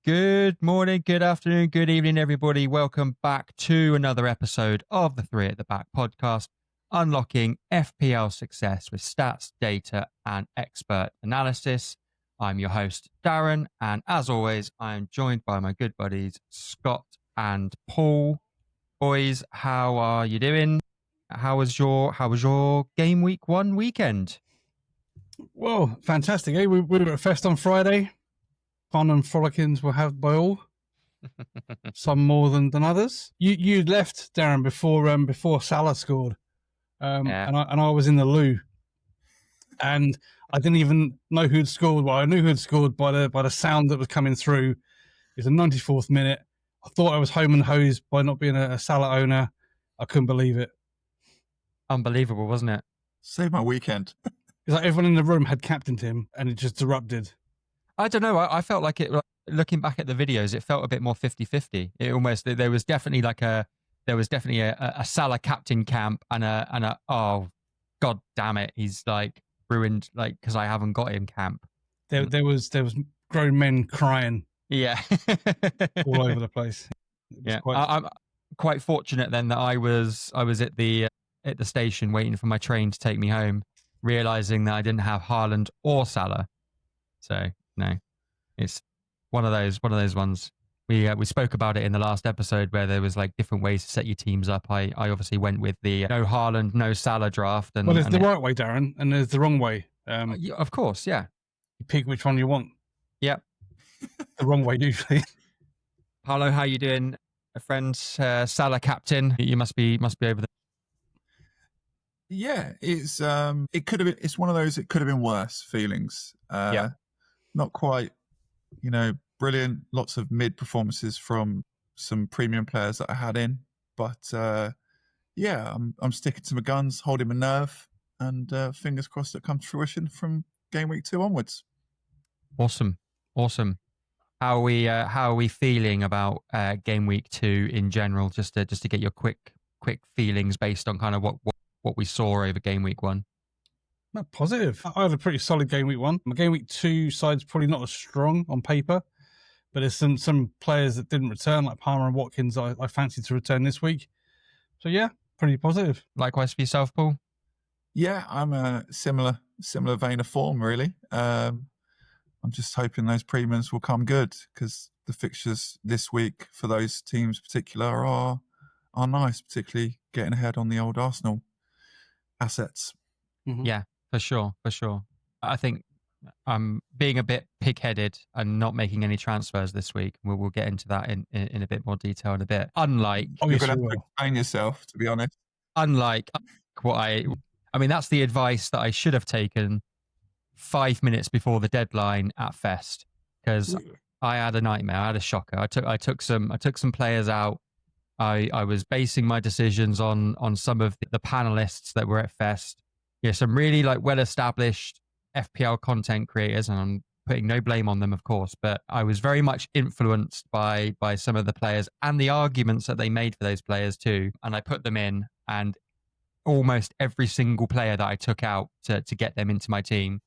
Good morning, good afternoon, good evening, everybody. Welcome back to another episode of the Three at the Back podcast, unlocking FPL success with stats, data, and expert analysis. I'm your host, Darren, and as always, I am joined by my good buddies, Scott and Paul. Boys, how are you doing? How was your game week 1 weekend? Well, fantastic, eh? We were at Fest on Friday. Fun and frolickings were had by all. Some more than others. You left, Darren, before Salah scored, and I was in the loo, and I didn't even know who'd scored. Well, I knew who'd scored by the sound that was coming through. It was the 94th minute. I thought I was home and hosed by not being a Salah owner. I couldn't believe it. Unbelievable, wasn't it? Saved my weekend. It's like everyone in the room had captained him, and it just erupted. I don't know. I felt like it. Looking back at the videos, it felt a bit more 50-50. It almost there was definitely a Salah captain camp and a oh god damn it, he's like ruined because I haven't got him camp. There was grown men crying. Yeah, all over the place. Yeah, I'm quite fortunate then that I was at the station waiting for my train to take me home, realizing that I didn't have Haaland or Salah. So no, it's one of those ones. We spoke about it in the last episode where there was like different ways to set your teams up. I obviously went with the no Haaland, no Salah draft. And, well, there's the right way, Darren, and there's the wrong way. Of course, yeah. You pick which one you want. Yep. The wrong way usually. Paolo, how you doing, friend? Salah captain. You must be over there. Yeah, it's it could have been. It's one of those. It could have been worse feelings. Yeah. Not quite, brilliant. Lots of mid performances from some premium players that I had in, but yeah, I'm sticking to my guns, holding my nerve, and fingers crossed it comes to fruition from game week 2 onwards. Awesome. How are we feeling about game week 2 in general? Just to get your quick feelings based on kind of what we saw over game week 1. Not positive. I had a pretty solid game week 1. My game week 2 side's probably not as strong on paper, but there's some players that didn't return, like Palmer and Watkins. I fancied to return this week. So yeah, pretty positive. Likewise for yourself, Paul? Yeah, I'm a similar vein of form, really. I'm just hoping those premiums will come good because the fixtures this week for those teams in particular are nice, particularly getting ahead on the old Arsenal assets. Mm-hmm. Yeah, for sure. I think I'm being a bit pig-headed and not making any transfers this week. We'll get into that in a bit more detail in a bit. Unlike... you're going to have to explain yourself, to be honest. Unlike what I mean, that's the advice that I should have taken 5 minutes before the deadline at Fest, because I had a nightmare. I had a shocker. I took some players out. I was basing my decisions on some of the panelists that were at Fest. Yeah, some really well-established FPL content creators, and I'm putting no blame on them, of course, but I was very much influenced by some of the players and the arguments that they made for those players too. And I put them in, and almost every single player that I took out to get them into my team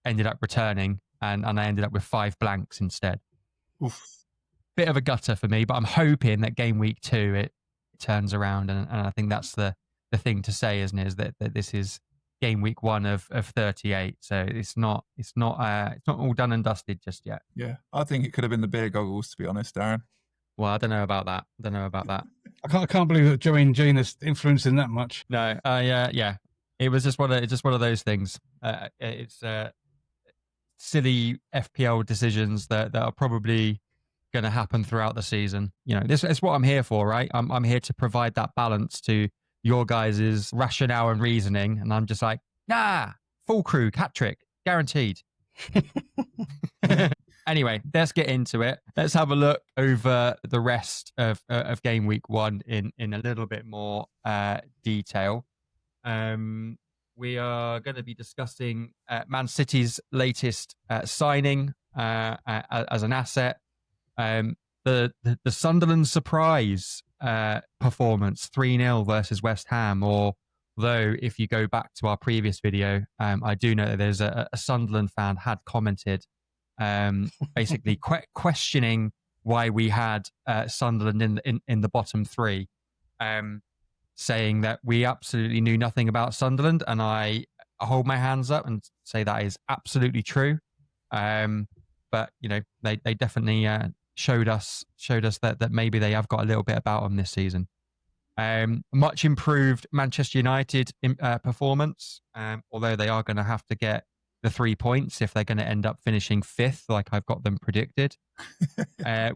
ended up returning, and I ended up with 5 blanks instead. Oof. Bit of a gutter for me, but I'm hoping that game week 2 it turns around, and I think that's the thing to say, isn't it? Is that this is game week 1 of 38, so it's not all done and dusted just yet. Yeah, I think it could have been the beer goggles, to be honest, Darren. Well, I don't know about that. I can't believe that Joey and Jane is influencing that much. No, yeah, it was just one of those things. It's silly FPL decisions that are probably going to happen throughout the season. This is what I'm here for, right? I'm here to provide that balance to your guys' rationale and reasoning, and I'm just like, full crew, hat trick, guaranteed. Anyway, let's get into it. Let's have a look over the rest of game week 1 in a little bit more detail. We are going to be discussing Man City's latest signing as an asset. The Sunderland surprise performance, 3-0 versus West Ham. Although, if you go back to our previous video, I do know that there's a Sunderland fan had commented basically questioning why we had Sunderland in the bottom three, saying that we absolutely knew nothing about Sunderland, and I hold my hands up and say that is absolutely true. But they definitely showed us that maybe they have got a little bit about them this season. Much improved Manchester United performance, although they are going to have to get the 3 points if they're going to end up finishing fifth, like I've got them predicted.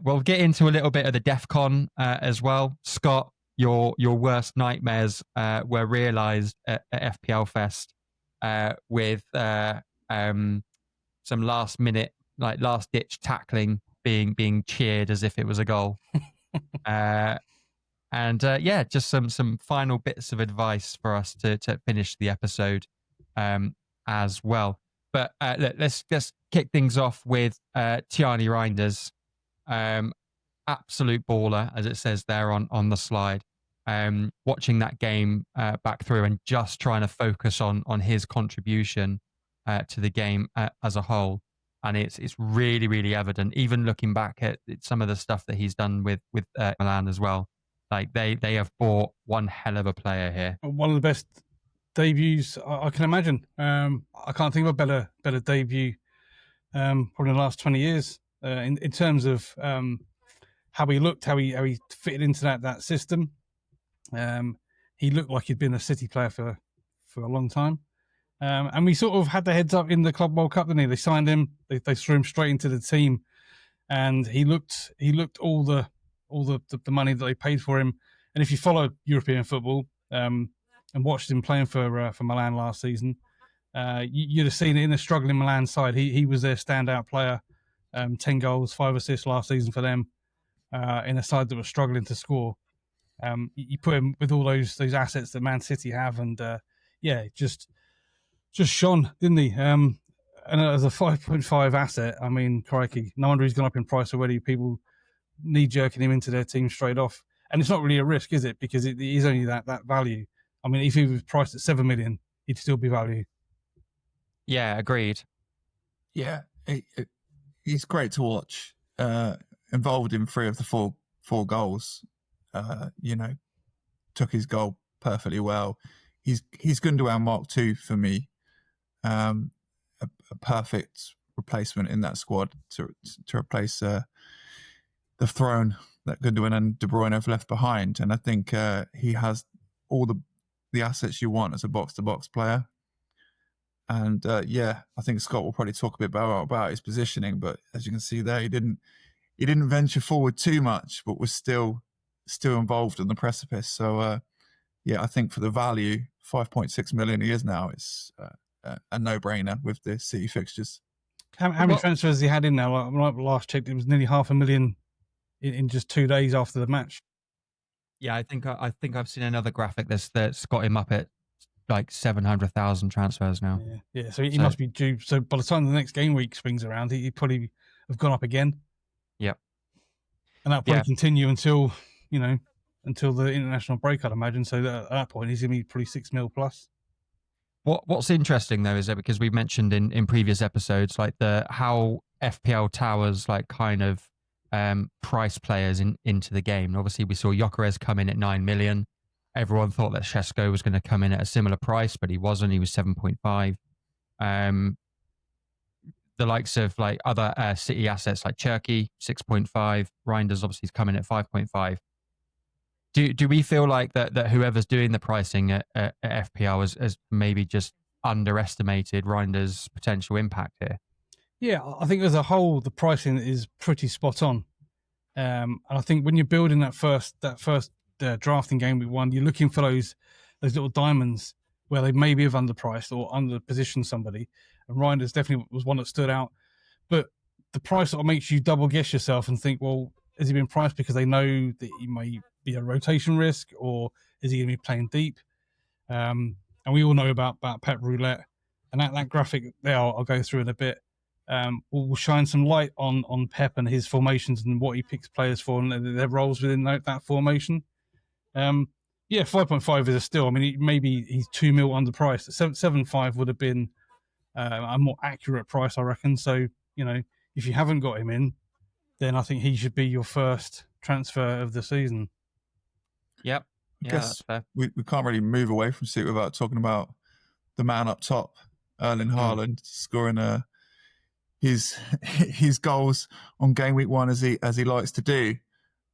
We'll get into a little bit of the DEFCON as well. Scott, your worst nightmares were realised at FPL Fest with some last minute, like last ditch tackling being cheered as if it was a goal. And just some final bits of advice for us to finish the episode as well. But let's kick things off with Tiani Reinders, absolute baller, as it says there on the slide. Watching that game back through and just trying to focus on his contribution to the game as a whole. And it's really, really evident, even looking back at some of the stuff that he's done with Milan as well. Like they have bought one hell of a player here. One of the best debuts I can imagine. I can't think of a better debut probably in the last 20 years in terms of how he looked, how he fitted into that system. He looked like he'd been a City player for a long time. And we sort of had the heads up in the Club World Cup, didn't he? They signed him, they threw him straight into the team, and he looked all the money that they paid for him. And if you follow European football and watched him playing for Milan last season, you'd have seen it in a struggling Milan side. He was their standout player. 10 goals, 5 assists last season for them in a side that was struggling to score. You put him with all those assets that Man City have, and just shone, didn't he? And as a 5.5 asset, I mean, crikey, no wonder he's gone up in price already. People knee-jerking him into their team straight off. And it's not really a risk, is it? Because it is only that value. I mean, if he was priced at 7 million, he'd still be value. Yeah, agreed. Yeah, he's great to watch. Involved in 3 of the four goals. Took his goal perfectly well. He's Gundogan Mark II for me. A perfect replacement in that squad to replace the throne that Gundogan and De Bruyne have left behind. And I think he has all the assets you want as a box-to-box player. And I think Scott will probably talk a bit about his positioning, but as you can see there, he didn't venture forward too much, but was still involved in the precipice. So I think for the value, 5.6 million he is now, it's a no-brainer with the City fixtures. How many transfers has he had in now? Like last checked, it was nearly 500,000 in just 2 days after the match. Yeah, I think I've seen another graphic that's got him up at like 700,000 transfers now. Yeah. So he must be due. So by the time the next game week swings around, he'd probably have gone up again. Yep. And that'll probably continue until the international break, I'd imagine. So at that point, he's going to be probably 6 mil plus. What's interesting though is that because we've mentioned in previous episodes, like how FPL towers like kind of price players into the game. And obviously, we saw Gyökeres come in at 9 million. Everyone thought that Šeško was going to come in at a similar price, but he wasn't. He was 7.5. The likes of like other City assets like Cherki, 6.5. Reinders obviously is coming at 5.5. Do we feel like that whoever's doing the pricing at FPL has maybe just underestimated Reinders' potential impact here? Yeah, I think as a whole, the pricing is pretty spot on. And I think when you're building that first drafting game week 1, you're looking for those little diamonds where they maybe have underpriced or underpositioned somebody. And Reinders definitely was one that stood out. But the price sort of makes you double guess yourself and think, well, has he been priced because they know that he may be a rotation risk, or is he going to be playing deep? And we all know about Pep Roulette, and that graphic there I'll go through in a bit. Will shine some light on Pep and his formations and what he picks players for and their roles within that formation. 5.5 is a steal. I mean, maybe he's 2 mil underpriced. 7.5 would have been a more accurate price, I reckon. So, if you haven't got him in, then I think he should be your first transfer of the season. Yep. I Yeah, guess that's fair. we can't really move away from City without talking about the man up top, Erling Haaland, scoring his goals on game week 1 as he likes to do.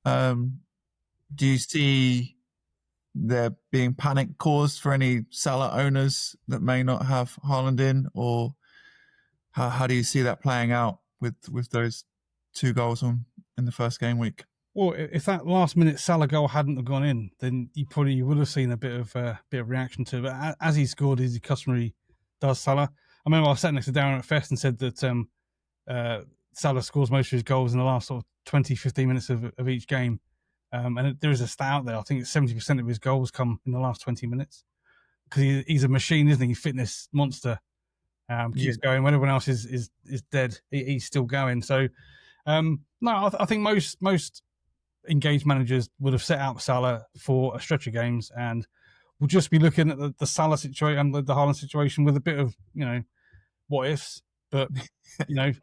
Do you see there being panic caused for any Salah owners that may not have Haaland in, or how do you see that playing out with those 2 goals in the first game week? Well, if that last-minute Salah goal hadn't have gone in, then you probably would have seen a bit of reaction to it. But as he scored, as he customarily does, Salah. I remember I sat next to Darren at Fest and said that Salah scores most of his goals in the last sort of 20, 15 minutes of each game. And there is a stat out there. I think it's 70% of his goals come in the last 20 minutes because he's a machine, isn't he? Fitness monster. Keeps going when everyone else is dead. He's still going. So no, I think most engaged managers would have set out Salah for a stretch of games and will just be looking at the Salah situation, the Haaland situation with a bit of, what ifs. But,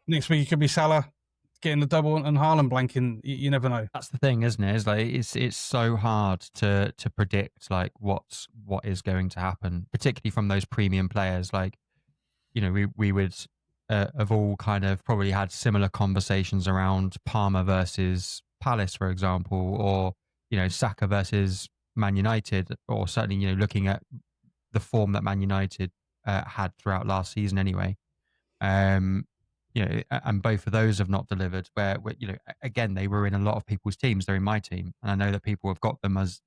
next week it could be Salah getting the double and Haaland blanking. You never know. That's the thing, isn't it? It's like it's so hard to predict like what is going to happen, particularly from those premium players. Like, we would have all kind of probably had similar conversations around Parma versus Palace, for example, or Saka versus Man United, or certainly looking at the form that Man United had throughout last season anyway. And both of those have not delivered. Where again, they were in a lot of people's teams. They're in my team, and I know that people have got them as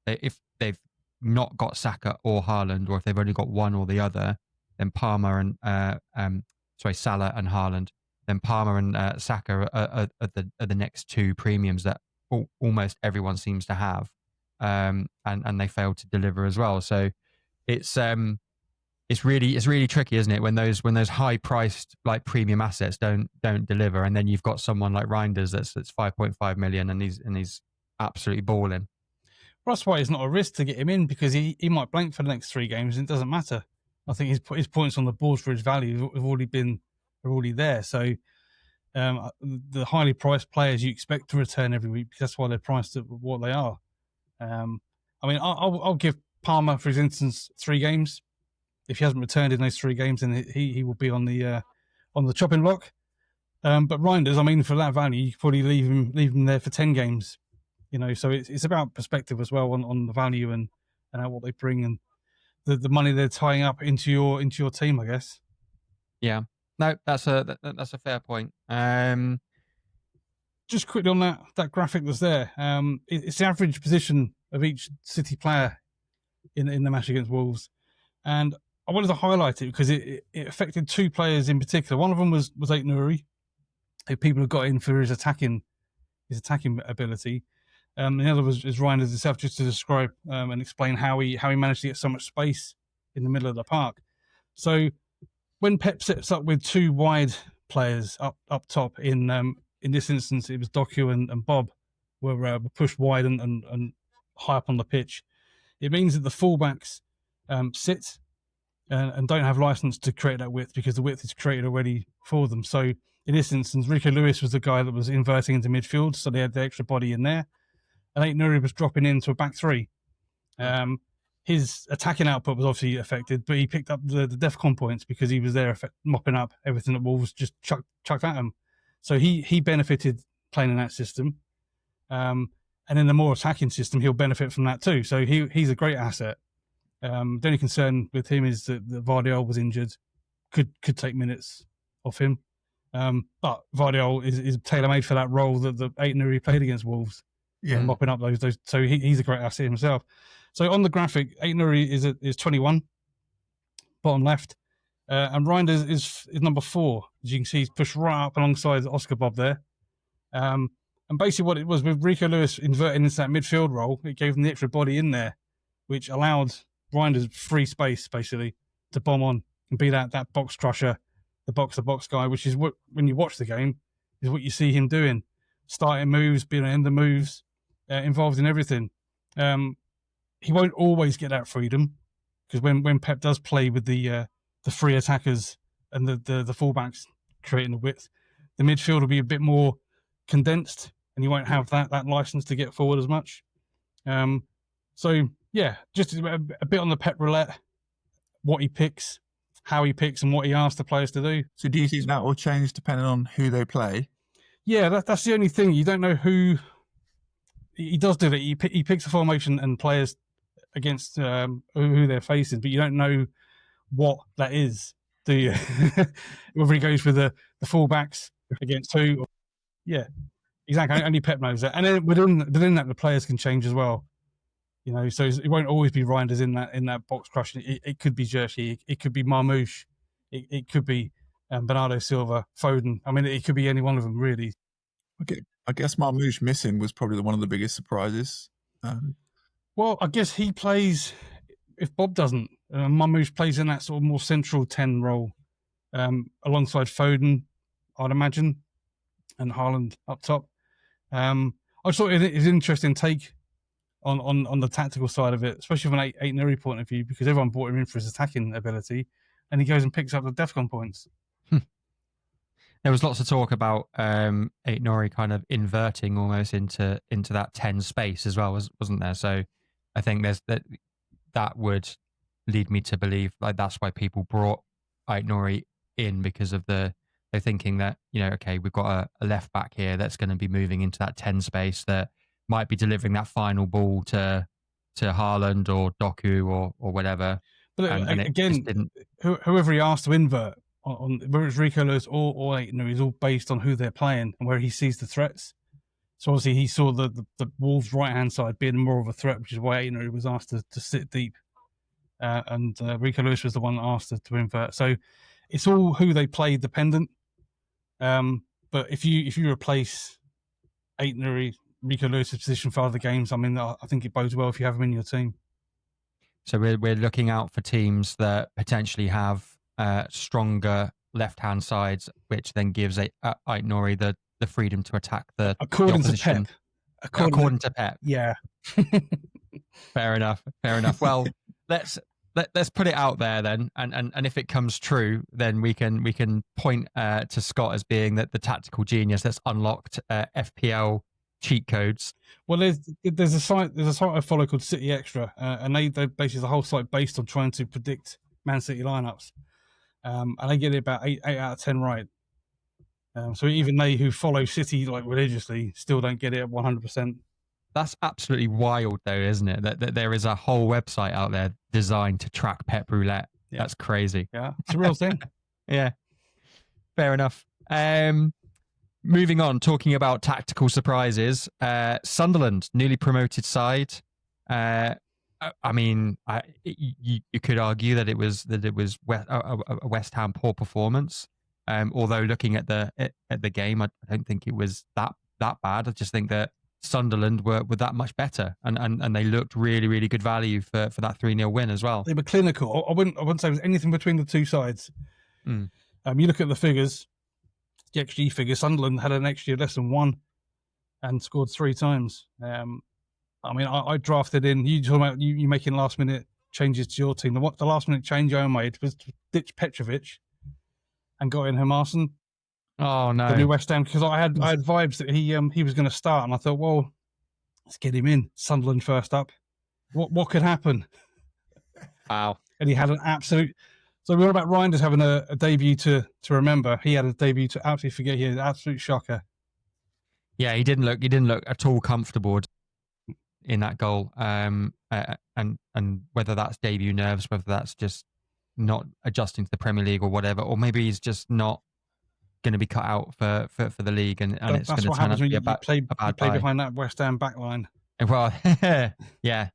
if they've not got Saka or Haaland, or if they've only got one or the other, then Salah and Haaland. Then Palmer and Saka are the next 2 premiums that almost everyone seems to have, and they failed to deliver as well. So it's really tricky, isn't it, when those high priced like premium assets don't deliver, and then you've got someone like Reinders that's 5.5 million and he's absolutely balling. Well, that's why it's not a risk to get him in, because he might blank for the next 3 games and it doesn't matter. I think his points on the board for his value have already there. So the highly priced players you expect to return every week, because that's why they're priced at what they are. I'll give Palmer, for instance, 3 games. If he hasn't returned in those 3 games, then he will be on the chopping block. But Reinders, for that value, you could probably leave him there for 10 games. So it's about perspective as well on the value and what they bring and the money they're tying up into your team, I guess. Yeah. No, that's a fair point. Just quickly on that graphic that's there. It's the average position of each City player in the match against Wolves, and I wanted to highlight it because it affected 2 players in particular. One of them was Ait-Nouri, who people have got in for his attacking ability. The other was Reinders himself, just to describe and explain how he managed to get so much space in the middle of the park. So when Pep sets up with 2 wide players up top, in this instance it was Doku and Bob were pushed wide and high up on the pitch. It means that the fullbacks sit and don't have license to create that width, because the width is created already for them. So in this instance, Rico Lewis was the guy that was inverting into midfield, so they had the extra body in there. And Ait-Nouri was dropping into a back 3. His attacking output was obviously affected, but he picked up the DEFCON points because he was there mopping up everything that Wolves just chucked at him. So he benefited playing in that system. And in the more attacking system, he'll benefit from that too. So he's a great asset. The only concern with him is that Vardiol was injured, could take minutes off him. But Vardiol is tailor-made for that role that the Ait-Nouri played against Wolves. Yeah, mopping up those. So he's a great asset himself. So on the graphic, Ait-Nouri is 21, bottom left, and Reinders is number 4. As you can see, he's pushed right up alongside Oscar Bob there. And basically, what it was with Rico Lewis inverting into that midfield role, it gave him the extra body in there, which allowed Reinders free space basically to bomb on and be that box crusher, the box-to-box guy, which is what, when you watch the game, is what you see him doing, starting moves, being an end of moves. Involved in everything. He won't always get that freedom, because when Pep does play with the free attackers and the fullbacks creating the width, the midfield will be a bit more condensed, and you won't have that license to get forward as much. So yeah, just a bit on the Pep roulette, what he picks, how he picks, and what he asks the players to do. So do you think that will change depending on who they play? Yeah, that's the only thing. You don't know who he does do that. He picks a formation and players against who they're facing, but you don't know what that is, do you? Whether he goes with the fullbacks against who. Yeah, exactly. Only Pep knows that. And then within that, the players can change as well. You know, so it won't always be Reinders in that box crushing. It could be Jersey, it could be Marmouche, it could be Bernardo Silva, Foden. I mean, it could be any one of them, really. Okay, I guess Marmouche missing was probably one of the biggest surprises. Well, I guess he plays, if Bob doesn't, Marmouche plays in that sort of more central 10 role alongside Foden, I'd imagine, and Haaland up top. I thought it was an interesting take on the tactical side of it, especially from an eight-Nuri point of view, because everyone brought him in for his attacking ability, and he goes and picks up the DEFCON points. There was lots of talk about Nori kind of inverting almost into that 10 space as well, wasn't there? So I think there's that would lead me to believe like that's why people brought Nori in, because of they're thinking that, you know, okay, we've got a left back here that's going to be moving into that 10 space that might be delivering that final ball to Haaland or Doku or whatever. But again, whoever he asked to invert on whether it's Rico Lewis or Aitner is all based on who they're playing and where he sees the threats. So obviously he saw the Wolves' right hand side being more of a threat, which is why Aitner was asked to sit deep, and Rico Lewis was the one that asked to invert. So it's all who they play dependent. But if you replace Aitner, Rico Lewis's position for other games, I mean, I think it bodes well if you have him in your team. So we're looking out for teams that potentially have stronger left-hand sides, which then gives Aitnori the freedom to attack the opposition. According to Pep. Yeah. Fair enough. Well, let's put it out there then, and if it comes true, then we can point to Scott as being the tactical genius that's unlocked FPL cheat codes. Well, there's a site I follow called City Extra, and they basically the whole site based on trying to predict Man City lineups, and they get it about 8 out of 10 right. So even they who follow City like religiously still don't get it at 100%. That's absolutely wild, though, isn't it? That there is a whole website out there designed to track Pep Roulette. Yeah. That's crazy. Yeah, it's a real thing. Yeah, fair enough. Moving on, talking about tactical surprises, Sunderland, newly promoted side. I mean, you could argue that it was a West Ham poor performance. Although looking at the game, I don't think it was that bad. I just think that Sunderland were that much better, and they looked really, really good value for that 3-0 win as well. They were clinical. I wouldn't say there was anything between the two sides. You look at the figures. The XG figure, Sunderland had an XG of less than 1 and scored 3 times. I mean, I drafted in, you talking about you making last minute changes to your team. The last minute change I made was to ditch Petrovic and got in Hermansson. Oh no. The new West Ham, because I had vibes that he was going to start, and I thought, well, let's get him in. Sunderland first up. What could happen? Wow. And he had an absolute. So we're about Reinders having a debut to remember. He had a debut to absolutely forget. He had an absolute shocker. Yeah, he didn't look at all comfortable in that goal. And whether that's debut nerves, whether that's just not adjusting to the Premier League or whatever, or maybe he's just not going to be cut out for the league, and it's going to turn out to be a bad play behind that West Ham backline. Well, yeah.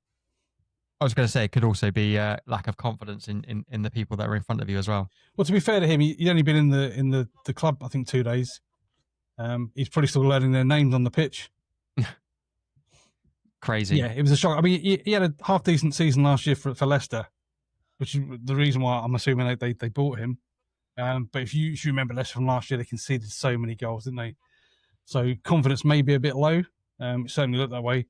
I was going to say it could also be lack of confidence in the people that are in front of you as well. Well, to be fair to him, he'd only been in the club, I think, 2 days. He's probably still learning their names on the pitch. Crazy. Yeah, it was a shock. I mean, he had a half-decent season last year for Leicester, which is the reason why I'm assuming they bought him. But if you remember Leicester from last year, they conceded so many goals, didn't they? So confidence may be a bit low. It certainly looked that way.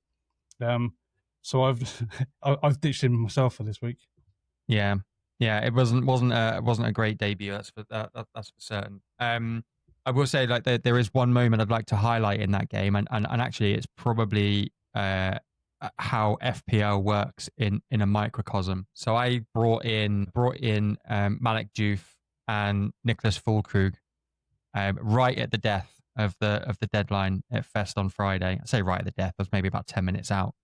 So I've ditched him myself for this week. Yeah. It wasn't a great debut. That's for certain. I will say, like, there is one moment I'd like to highlight in that game, and actually, it's probably how FPL works in a microcosm. So I brought in Malik Diouf and Nicholas Füllkrug right at the death of the deadline at Fest on Friday. I say right at the death; I was maybe about 10 minutes out,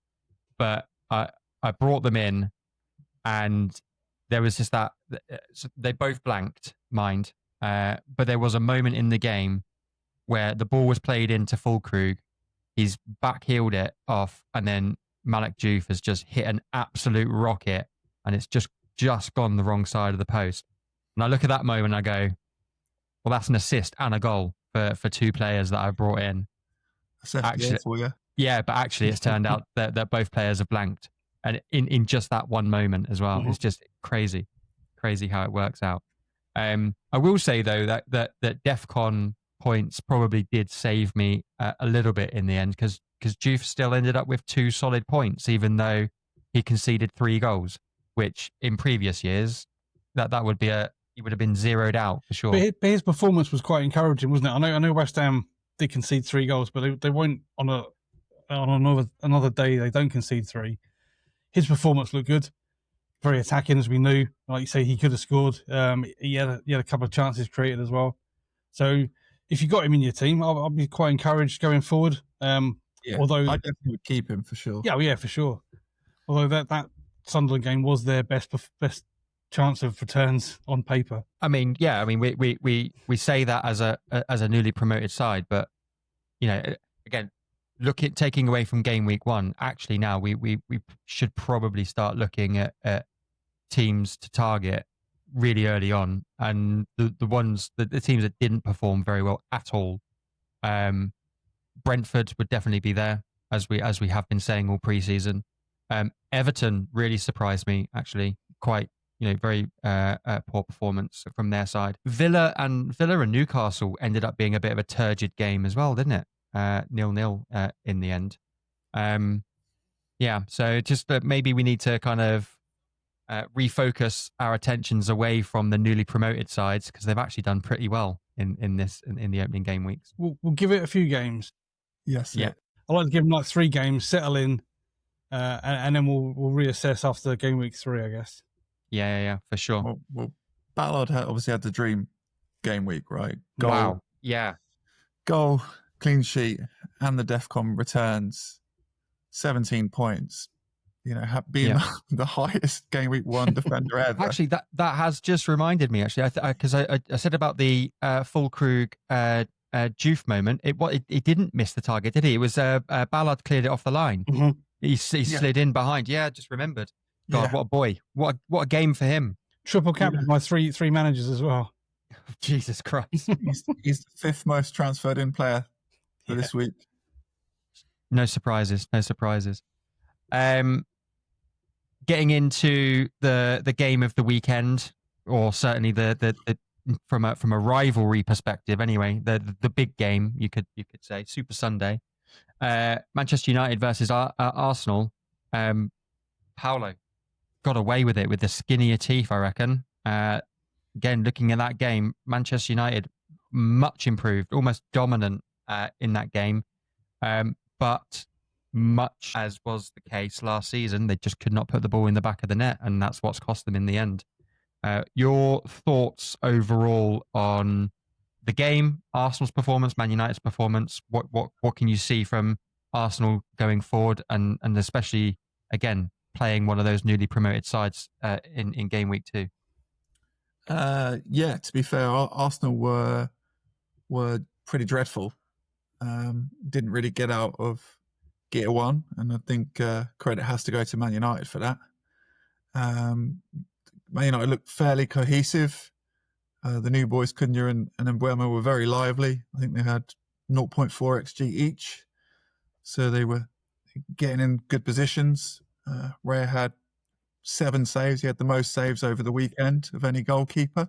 but I brought them in, and there was just that they both blanked, mind. But there was a moment in the game where the ball was played into Füllkrug. He's backheeled it off, and then Malik Diouf has just hit an absolute rocket, and it's just gone the wrong side of the post. And I look at that moment, and I go, "Well, that's an assist and a goal for two players that I brought in." That's FPL for you. Yeah, but actually, it's turned out that both players have blanked, and in just that one moment as well. Mhm. It's just crazy how it works out. I will say though that DEFCON points probably did save me a little bit in the end, because Diouf still ended up with 2 solid points, even though he conceded 3 goals, which in previous years that would be he would have been zeroed out for sure. But his performance was quite encouraging, wasn't it? I know West Ham did concede 3 goals, but they won't on another day they don't concede 3. His performance looked good, very attacking, as we knew. Like you say, he could have scored. He had a couple of chances created as well. So if you got him in your team, I'll be quite encouraged going forward. Although I definitely would keep him for sure. yeah, for sure. Although that Sunderland game was their best chance of returns on paper. I mean, yeah, I mean, we say that as a newly promoted side, but again, taking away from game week 1, actually now we should probably start looking at teams to target really early on, and the teams that didn't perform very well at all. Brentford would definitely be there, as we have been saying all preseason. Everton really surprised me, actually, quite very poor performance from their side. Villa and Newcastle ended up being a bit of a turgid game as well, didn't it? 0-0 in the end. Yeah, so just maybe we need to kind of refocus our attentions away from the newly promoted sides, because they've actually done pretty well in the opening game weeks. We'll give it a few games. Yes. Yeah. I'd like to give them like 3 games, settle in, and then we'll reassess after game week 3, I guess. Yeah, for sure. Well, Ballard obviously had the dream game week, right? Goal, wow. Yeah. Goal, clean sheet, and the DEFCON returns, 17 points. Being the highest game week 1 defender ever. Actually, that has just reminded me. Actually, because I said about the Füllkrug Diouf moment. It didn't miss the target, did he? It was Ballard cleared it off the line. Mm-hmm. He slid in behind. Yeah, just remembered. God, what a boy! What a game for him. Triple captain by three managers as well. Jesus Christ! he's the 5th most transferred in player for this week. No surprises. Getting into the game of the weekend, or certainly the from a rivalry perspective, anyway, the big game, you could say, Super Sunday, Manchester United versus Arsenal. Paulo got away with it with the skinnier teeth, I reckon. Again, looking at that game, Manchester United much improved, almost dominant in that game, but much as was the case last season, they just could not put the ball in the back of the net, and that's what's cost them in the end. Your thoughts overall on the game, Arsenal's performance, Man United's performance? What can you see from Arsenal going forward, and especially, again, playing one of those newly promoted sides in game week 2? To be fair, Arsenal were pretty dreadful. Didn't really get out of gear 1, and I think credit has to go to Man United for that. Man United looked fairly cohesive. The new boys, Cunha and Mbeumo, were very lively. I think they had 0.4 XG each, so they were getting in good positions. Raya had 7 saves. He had the most saves over the weekend of any goalkeeper.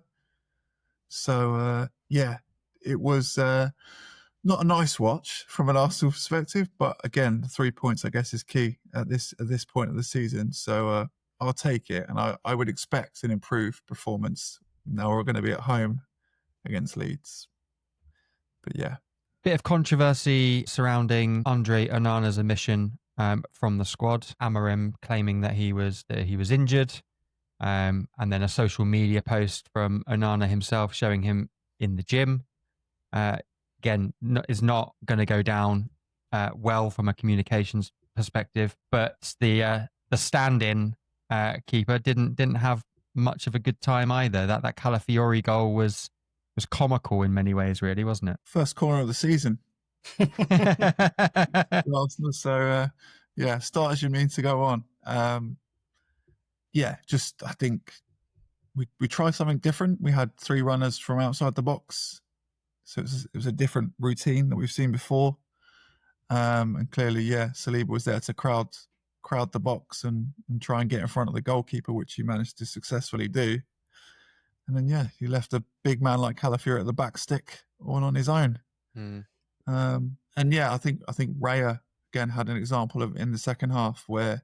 So, it was not a nice watch from an Arsenal perspective, but again, the 3 points, I guess, is key at this point of the season. So I'll take it, and I would expect an improved performance. Now we're going to be at home against Leeds. But yeah, Bit of controversy surrounding Andre Onana's omission from the squad. Amorim claiming that he was injured, and then a social media post from Onana himself showing him in the gym. Again, is not going to go down well from a communications perspective. But the stand-in keeper didn't have much of a good time either. That Calafiori goal was comical in many ways, really, wasn't it? first corner of the season. Arsenal. So yeah, start as you mean to go on. Yeah, just I think we tried something different. We had 3 runners from outside the box, so it was a different routine that we've seen before. And clearly, yeah, Saliba was there to crowd the box and try and get in front of the goalkeeper, which he managed to successfully do. And then yeah, he left a big man like Calafiori at the back stick all on his own. And yeah, I think Raya again had an example of in the second half where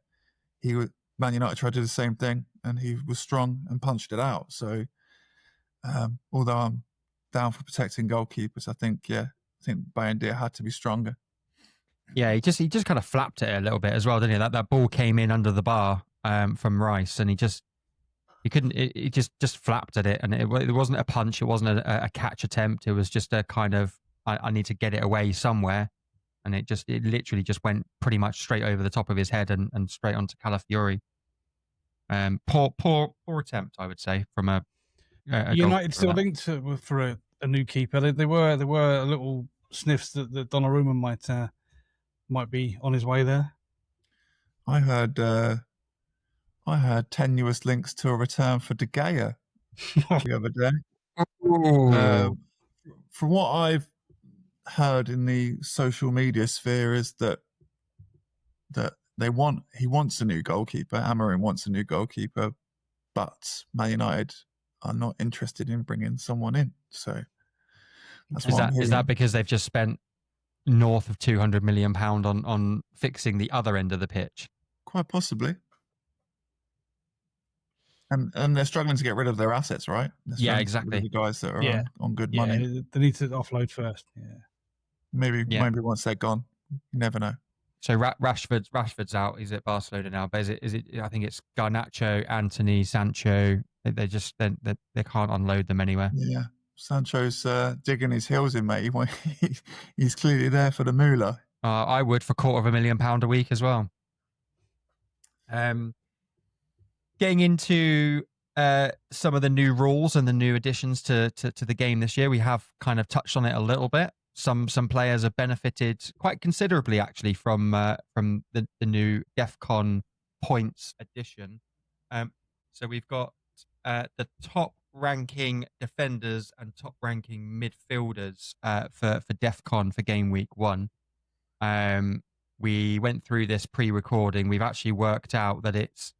Man United tried to do the same thing and he was strong and punched it out. So although I'm down for protecting goalkeepers, I think Buendia had to be stronger. Yeah, he just kind of flapped it a little bit as well, didn't he? That ball came in under the bar from Rice, and he just flapped at it, and it wasn't a punch, it wasn't a catch attempt, it was just a kind of I need to get it away somewhere, and it literally just went pretty much straight over the top of his head and straight onto Calafiori. Poor attempt, I would say, from a United still linked for a new keeper. There were a little sniffs that Donnarumma might be on his way there. I heard tenuous links to a return for De Gea the other day. From what I've heard in the social media sphere is that he wants a new goalkeeper. Amorim wants a new goalkeeper, but Man United are not interested in bringing someone in. So is that because they've just spent north of £200 million on fixing the other end of the pitch? Quite possibly. And they're struggling to get rid of their assets, right? Yeah, exactly. The guys that are on good money. They need to offload first. Yeah. Maybe once they're gone, you never know. So Rashford's out. He's at Barcelona now. But is it? I think it's Garnacho, Anthony, Sancho. They can't unload them anywhere. Yeah, Sancho's digging his heels in, mate. He's clearly there for the moolah. I would for £250,000 a week as well. Getting into some of the new rules and the new additions to the game this year, we have kind of touched on it a little bit. Some players have benefited quite considerably, actually, from the new DEFCON points addition. So we've got the top-ranking defenders and top-ranking midfielders for DEFCON for game week 1. We went through this pre-recording. We've actually worked out that it's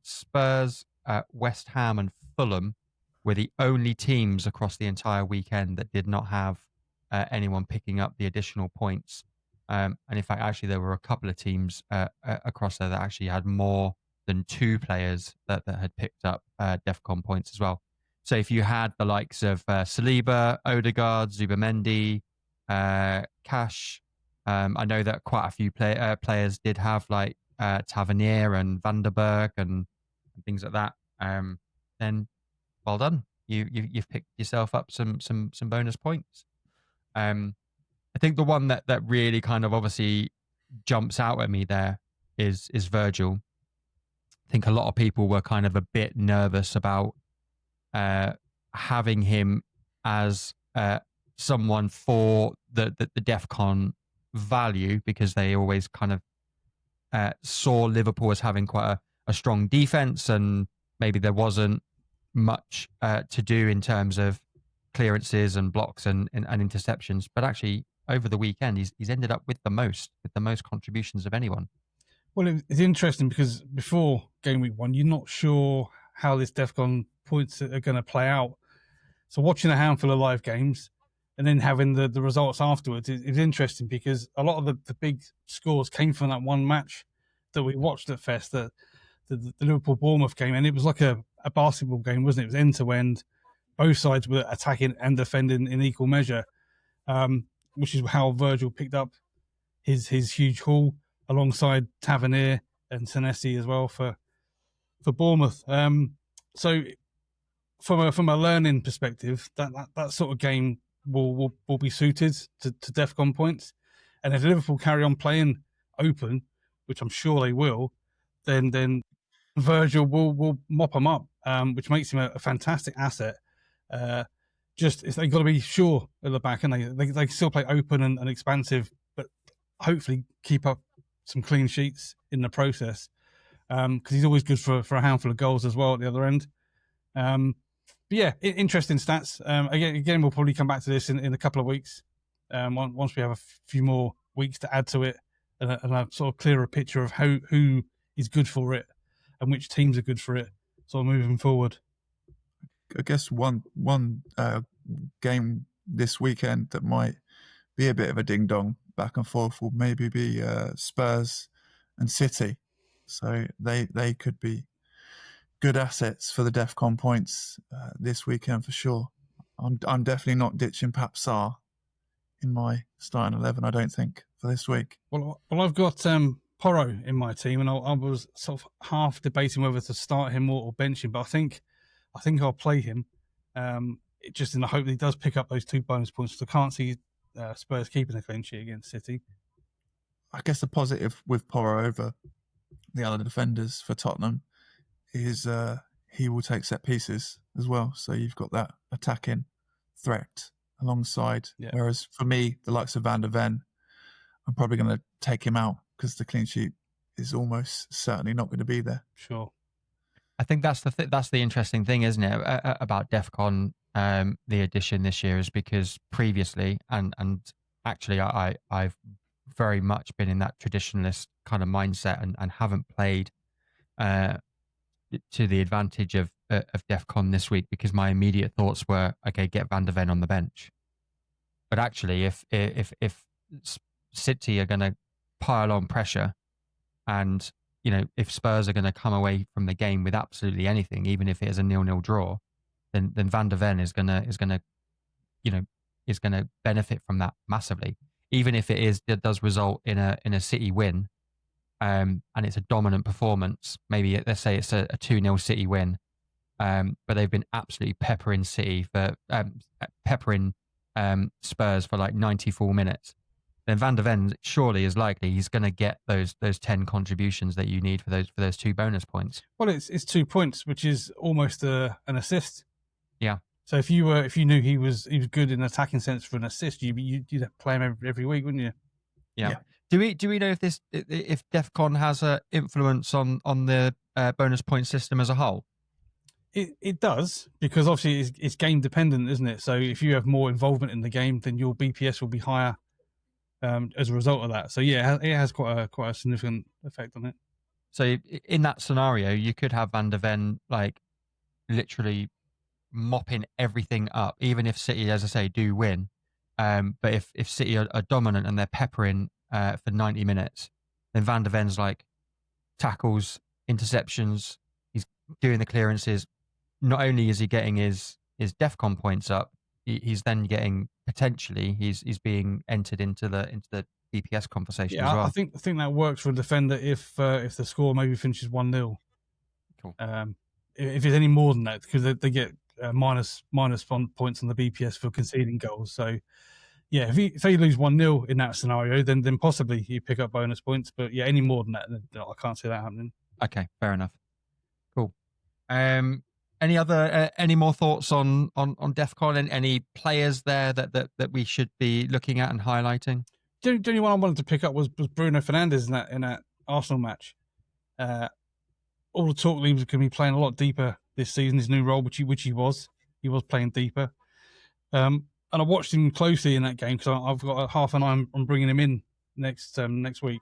Spurs, West Ham and Fulham were the only teams across the entire weekend that did not have anyone picking up the additional points. And in fact, actually, there were a couple of teams across there that actually had more than 2 players that had picked up DEFCON points as well. So if you had the likes of Saliba, Odegaard, Zubamendi, Cash, I know that quite a few players did have like Tavernier and Van der Berg and things like that. Then well done. You've picked yourself up some bonus points. I think the one that really kind of obviously jumps out at me there is Virgil. I think a lot of people were kind of a bit nervous about having him as someone for the DEFCON value, because they always kind of saw Liverpool as having quite a strong defense, and maybe there wasn't much to do in terms of clearances and blocks and interceptions. But actually, over the weekend, he's ended up with the most contributions of anyone. Well, it's interesting because before game week 1, you're not sure how this DEFCON points are going to play out. So watching a handful of live games and then having the results afterwards is interesting, because a lot of the big scores came from that one match that we watched at Fest, the Liverpool-Bournemouth game. And it was like a basketball game, wasn't it? It was end-to-end. Both sides were attacking and defending in equal measure. which is how Virgil picked up his huge haul alongside Tavernier and Senesi as well for Bournemouth. So from a learning perspective, that sort of game will be suited to DEFCON points. And if Liverpool carry on playing open, which I'm sure they will, then Virgil will mop them up, which makes him a fantastic asset. Just if they've got to be sure at the back, and they still play open and expansive, but hopefully keep up some clean sheets in the process, because he's always good for a handful of goals as well at the other end. But yeah, interesting stats. Again, we'll probably come back to this in a couple of weeks, once we have a few more weeks to add to it, and a sort of clearer picture of who is good for it and which teams are good for it, sort of moving forward. I guess one game this weekend that might be a bit of a ding dong back and forth will maybe be Spurs and City. So they could be good assets for the DEFCON points this weekend for sure. I'm definitely not ditching Pap Sarr in my starting 11, I don't think, for this week. Well, I've got Porro in my team, and I was sort of half debating whether to start him or bench him, but I think I'll play him, just in the hope that he does pick up those 2 bonus points. So I can't see Spurs keeping a clean sheet against City. I guess the positive with Porro over the other defenders for Tottenham is he will take set pieces as well. So you've got that attacking threat alongside. Yeah. Whereas for me, the likes of Van der Ven, I'm probably going to take him out because the clean sheet is almost certainly not going to be there. Sure. I think that's the interesting thing, isn't it, about DEFCON, the edition this year, is because previously, and actually I've very much been in that traditionalist kind of mindset and haven't played to the advantage of DEFCON this week, because my immediate thoughts were, okay, get Van der Ven on the bench. But actually, if City are going to pile on pressure, and if Spurs are going to come away from the game with absolutely anything, even if it is a 0-0 draw, then Van der Ven is going to benefit from that massively. Even if it does result in a City win, and it's a dominant performance. Maybe let's say it's a 2-0 City win, but they've been absolutely peppering Spurs for like 94 minutes. Then Van der Ven surely is likely he's going to get those 10 contributions that you need for those 2 bonus points. Well, it's 2 points, which is almost an assist. Yeah. So if you knew he was good in attacking sense for an assist, you'd play him every week, wouldn't you? Yeah. Do we know if DEFCON has an influence on the bonus point system as a whole? It does, because obviously it's game dependent, isn't it? So if you have more involvement in the game, then your BPS will be higher as a result of that. So yeah, it has quite a significant effect on it. So in that scenario, you could have Van der Ven like literally mopping everything up, even if City, as I say, do win. But if City are dominant and they're peppering for 90 minutes, then Van der Ven's like tackles, interceptions, he's doing the clearances. Not only is he getting his DEFCON points up, he's then getting potentially he's being entered into the DPS conversation as well. I think that works for a defender if the score maybe finishes 1-0. Cool. If it's any more than that, because they get minus points on the BPS for conceding goals. So yeah, if they lose 1-0 in that scenario, then possibly you pick up bonus points. But yeah, any more than that, I can't see that happening. Okay, fair enough. Cool. Any more thoughts on DEFCON, and any players there that we should be looking at and highlighting? The only one I wanted to pick up was Bruno Fernandes in that Arsenal match. All the talk he was going to be playing a lot deeper this season, his new role, which he was playing deeper. And I watched him closely in that game because I've got half an eye on bringing him in next week.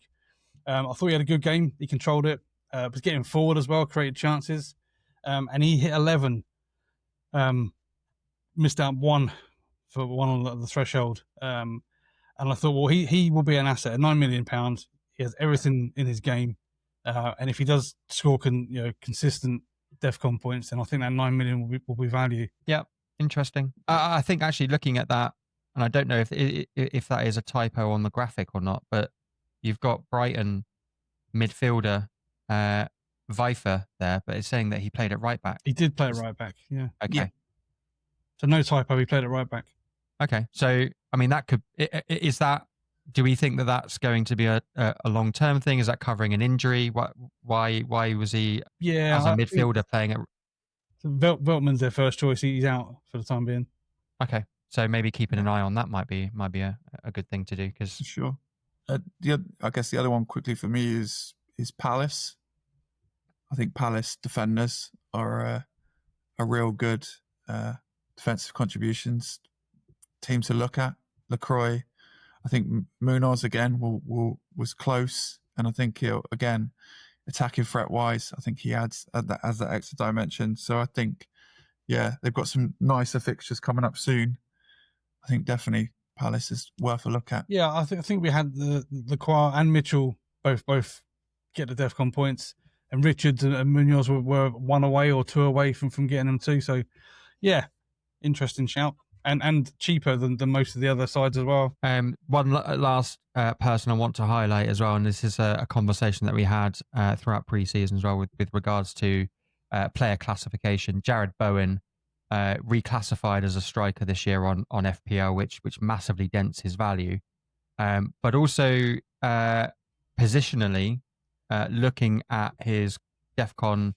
I thought he had a good game. He controlled it. Was getting forward as well, created chances. And he hit 11. Missed out one on the threshold. And I thought, well, he will be an asset. At £9 million, he has everything in his game. And if he does score consistent DEFCON points, then I think that 9 million will be value. Yeah, interesting. I think actually looking at that and I don't know if that is a typo on the graphic or not, but you've got Brighton midfielder Vifer there, but it's saying that he played at right back. He did play at right back. Yeah. Okay. Yeah. So no typo. He played at right back. Okay. So I mean, that could is that. Do we think that that's going to be a long-term thing? Is that covering an injury? Why was he as a midfielder playing at? So Veltman's their first choice. He's out for the time being. Okay, so maybe keeping an eye on that might be a good thing to do because Sure. I guess the other one quickly for me is Palace. I think Palace defenders are a real good defensive contributions team to look at. LaCroix, I think Munoz again was close, and I think he'll again attacking threat wise. I think he adds that extra dimension. So I think, yeah, they've got some nicer fixtures coming up soon. I think definitely Palace is worth a look at. Yeah, I think we had the Lacroix and Mitchell both get the DEFCON points, and Richards and Munoz were 1 away or 2 away from getting them too. So, yeah, interesting shout. And cheaper than most of the other sides as well. One last person I want to highlight as well, and this is a conversation that we had throughout pre-season as well with regards to player classification. Jared Bowen reclassified as a striker this year on FPL, which massively dents his value. But also positionally, looking at his DEFCON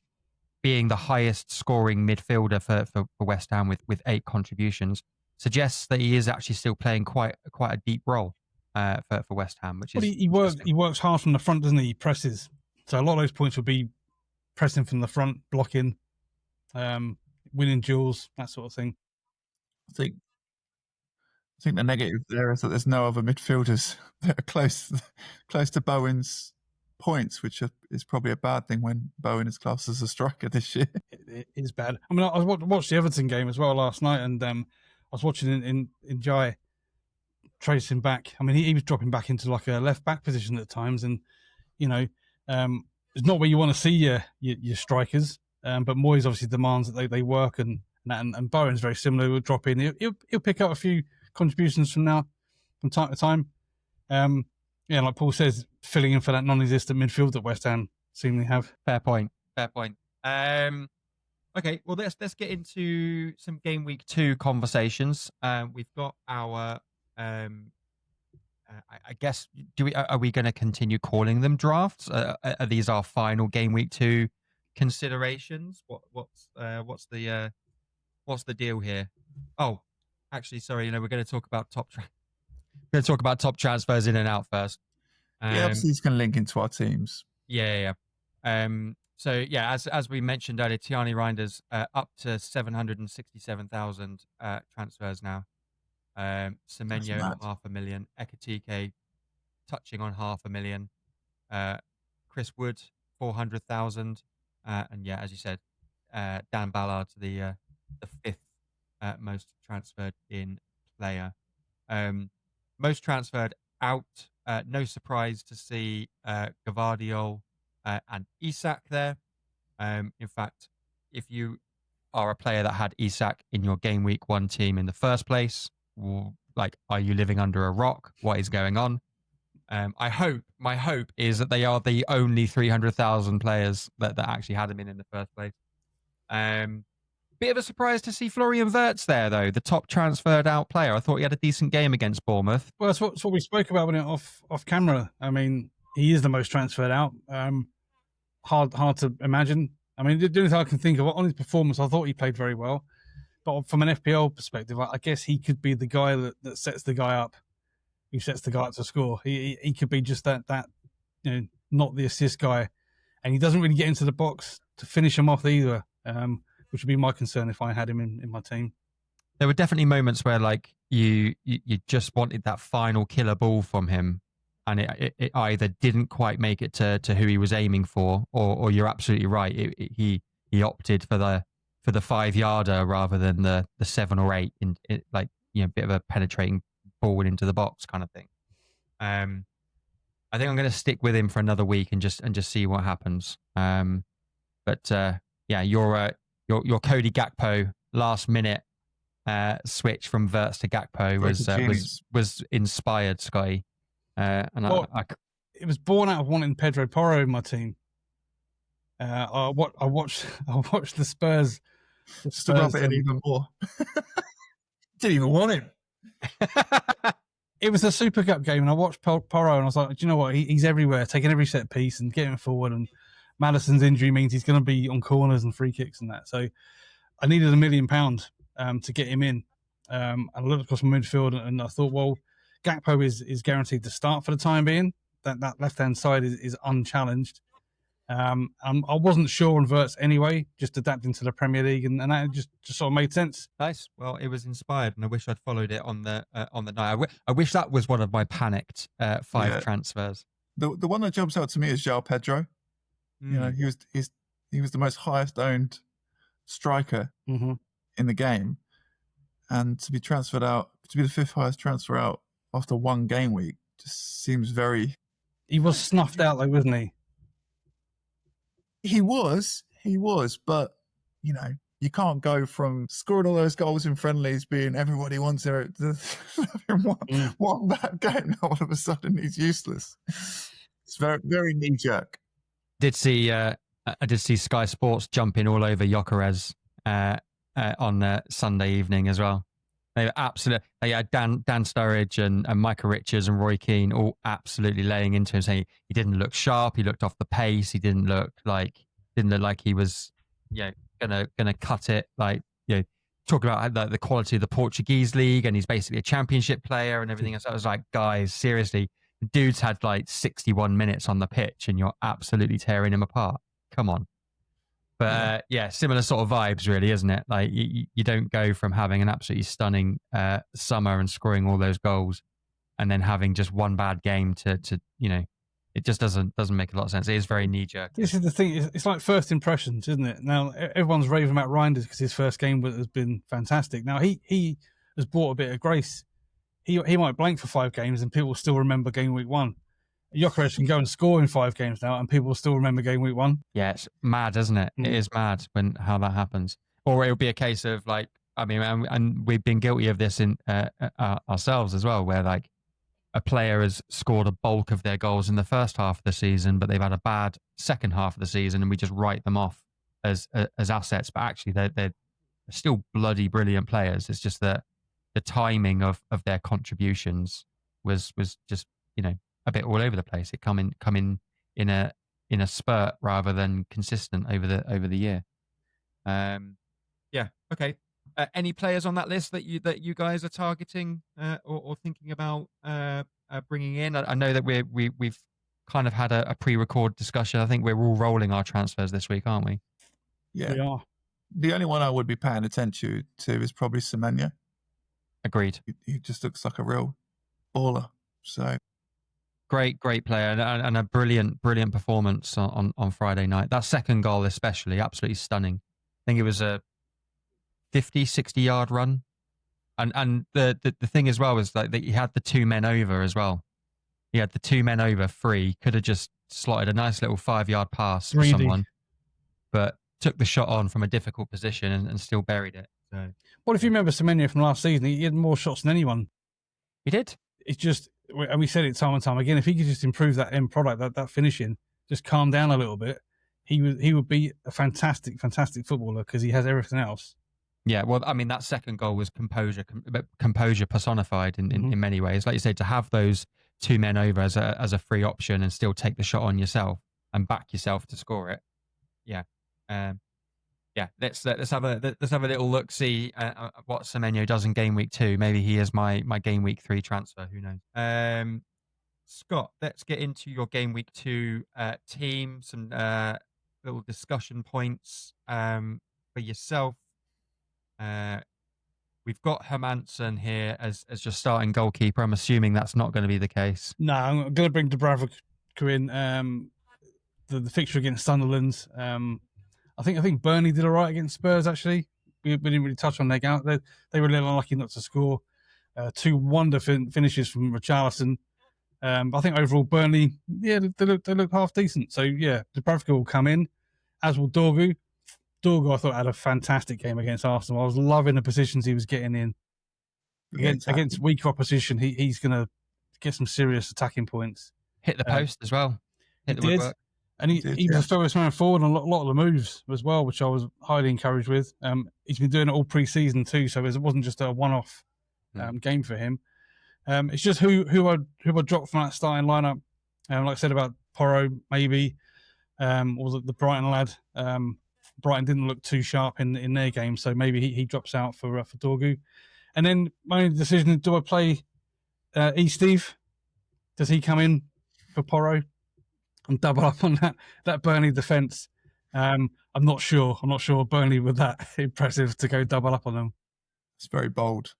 being the highest scoring midfielder for West Ham with 8 contributions, suggests that he is actually still playing quite a deep role for West Ham, which is he works hard from the front, doesn't he? He presses, so a lot of those points would be pressing from the front, blocking, winning duels, that sort of thing. I think the negative there is that there's no other midfielders that are close to Bowen's points, which is probably a bad thing when Bowen is classed as a striker this year. It is bad. I mean, I watched the Everton game as well last night, and I was watching in Jai tracing back. I mean, he was dropping back into like a left back position at times, and it's not where you want to see your strikers. But Moyes obviously demands that they work, and Bowen's very similar. Will drop in. He'll pick up a few contributions from time to time. Yeah, like Paul says, filling in for that non-existent midfield that West Ham seemingly have. Fair point. Okay, well let's get into some game week 2 conversations. We've got our, I guess, are we going to continue calling them drafts? Are these our final game week 2 considerations? What's the deal here? Oh, actually, sorry, we're going to talk about top transfers in and out first. Yeah, obviously it's going to link into our teams. Yeah. So yeah, as we mentioned earlier, Tiani Reinders up to 767,000 transfers now. Semenyo 500,000, Ekatike touching on 500,000, Chris Wood 400,000, and yeah, as you said, Dan Ballard, the 5th most transferred in player. Most transferred out. No surprise to see Gavardiol and Isak there. In fact, if you are a player that had Isak in your game week 1 team in the first place, are you living under a rock? What is going on? My hope is that they are the only 300,000 players that actually had him in the first place. Bit of a surprise to see Florian Wirtz there, though, the top transferred out player. I thought he had a decent game against Bournemouth. Well, that's what we spoke about when it off camera. I mean, he is the most transferred out. Hard to imagine. I mean, the only thing I can think of on his performance, I thought he played very well. But from an FPL perspective, I guess he could be the guy that sets the guy up. Who sets the guy up to score? He could be just that not the assist guy, and he doesn't really get into the box to finish him off either. Which would be my concern if I had him in my team. There were definitely moments where you just wanted that final killer ball from him, and it either didn't quite make it to who he was aiming for, or you're absolutely right. He opted for the 5-yarder rather than the 7 or 8 in bit of a penetrating ball into the box kind of thing. I think I'm going to stick with him for another week and just see what happens. But yeah, your Cody Gakpo last minute switch from Wirtz to Gakpo was inspired, Scotty. And well, it was born out of wanting Pedro Porro in my team. I watched the Spurs. Just to rub it in even more. Didn't even want him. It was a Super Cup game, and I watched Porro, and I was like, do you know what? He's everywhere, taking every set piece and getting forward. And Maddison's injury means he's going to be on corners and free kicks and that. So I needed £1 million to get him in. And I looked across my midfield, and I thought, well, Gakpo is guaranteed to start for the time being. That left-hand side is unchallenged. I wasn't sure on Wirtz anyway, just adapting to the Premier League, and that just sort of made sense. Nice. Well, it was inspired, and I wish I'd followed it on the night. I wish that was one of my panicked transfers. The one that jumps out to me is João Pedro. You know, he was the most highest owned striker in the game, and to be transferred out, to be the 5th highest transfer out after one game week, just seems very. He was snuffed out, though, wasn't he? He was, but you know, you can't go from scoring all those goals in friendlies, being everybody wants it, one bad game. Now all of a sudden he's useless. It's very, very knee jerk. I did see Sky Sports jumping all over Gyökeres on Sunday evening as well. They were absolutely. They had Dan Sturridge and Micah Richards and Roy Keane all absolutely laying into him, saying he didn't look sharp. He looked off the pace. He didn't look like he was, gonna cut it. Like, talking about like the quality of the Portuguese league, and he's basically a championship player and everything else. I was like, guys, seriously, the dude's had like 61 minutes on the pitch, and you're absolutely tearing him apart. Come on. But similar sort of vibes, really, isn't it? Like you don't go from having an absolutely stunning summer and scoring all those goals, and then having just one bad game to it just doesn't make a lot of sense. It is very knee jerk. This is the thing; it's like first impressions, isn't it? Now everyone's raving about Reinders because his first game has been fantastic. Now he has brought a bit of grace. He might blank for 5 games and people will still remember game week 1. Gyökeres can go and score in 5 games now, and people will still remember game week 1. Yeah, it's mad, isn't it? It is mad how that happens. Or it'll be a case of like, I mean, and we've been guilty of this in ourselves as well, where like a player has scored a bulk of their goals in the first half of the season, but they've had a bad second half of the season, and we just write them off as assets. But actually, they're still bloody brilliant players. It's just that the timing of their contributions was just a bit all over the place. It come in a spurt rather than consistent over the year. Okay. Any players on that list that you guys are targeting or thinking about bringing in? I know that we've kind of had a pre-record discussion. I think we're all rolling our transfers this week, aren't we? Yeah, we are. The only one I would be paying attention to is probably Semenya. Agreed. He just looks like a real baller. So. Great player and a brilliant performance on Friday night. That second goal especially, absolutely stunning. I think it was a 50, 60-yard run. And the thing as well was like that he had the 2 men over as well. He had the 2 men over free, could have just slotted a nice little 5-yard pass for someone, but took the shot on from a difficult position and still buried it. So. Well, if you remember Semenya from last season, he had more shots than anyone. He did. It's just, and we said it time and time again, if he could just improve that end product, that finishing, just calm down a little bit, he would be a fantastic footballer because he has everything else. Yeah, well, I mean, that second goal was composure personified in many ways. Like you say, to have those 2 men over as a free option and still take the shot on yourself and back yourself to score it. Yeah. Let's have a little look, see what Semenyo does in game week 2. Maybe he is my game week 3 transfer. Who knows? Scott, let's get into your game week 2 team. Some little discussion points for yourself. We've got Hermansson here as your starting goalkeeper. I'm assuming that's not going to be the case. No, I'm going to bring Dubravka in. The fixture against Sunderland. I think Burnley did all right against Spurs, actually. We didn't really touch on their game. They were a little unlucky not to score. 2 wonderful finishes from Richarlison. I think overall Burnley, they look half decent. So, yeah, Dubravka will come in, as will Dorgu. Dorgo, I thought, had a fantastic game against Arsenal. I was loving the positions he was getting in. Against weaker opposition, he's going to get some serious attacking points. Hit the post as well. Hit the woodwork. And he was the furthest man forward on a lot of the moves as well, which I was highly encouraged with. He's been doing it all pre-season too, so it wasn't just a one-off game for him. It's just who I dropped from that starting lineup. Like I said about Porro, maybe, or the Brighton lad. Brighton didn't look too sharp in their game, so maybe he drops out for Dorgu. And then my only decision is: do I play Steve? Does he come in for Porro and double up on that Burnley defence? I'm not sure. Burnley were that impressive to go double up on them. It's very bold.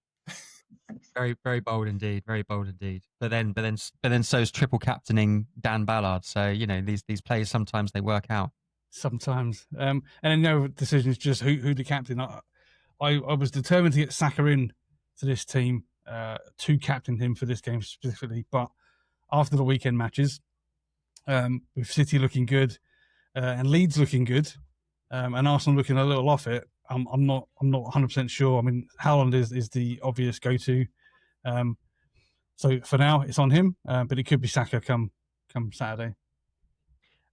Very, very bold indeed. Very bold indeed. But then so's triple captaining Dan Ballard. So these players sometimes they work out. Sometimes, and then the other decision is just who the captain. I was determined to get Saka in to this team, to captain him for this game specifically. But after the weekend matches, with City looking good and Leeds looking good, and Arsenal looking a little off it, I'm not 100% sure. I mean, Haaland is the obvious go-to. So for now, it's on him, but it could be Saka come Saturday.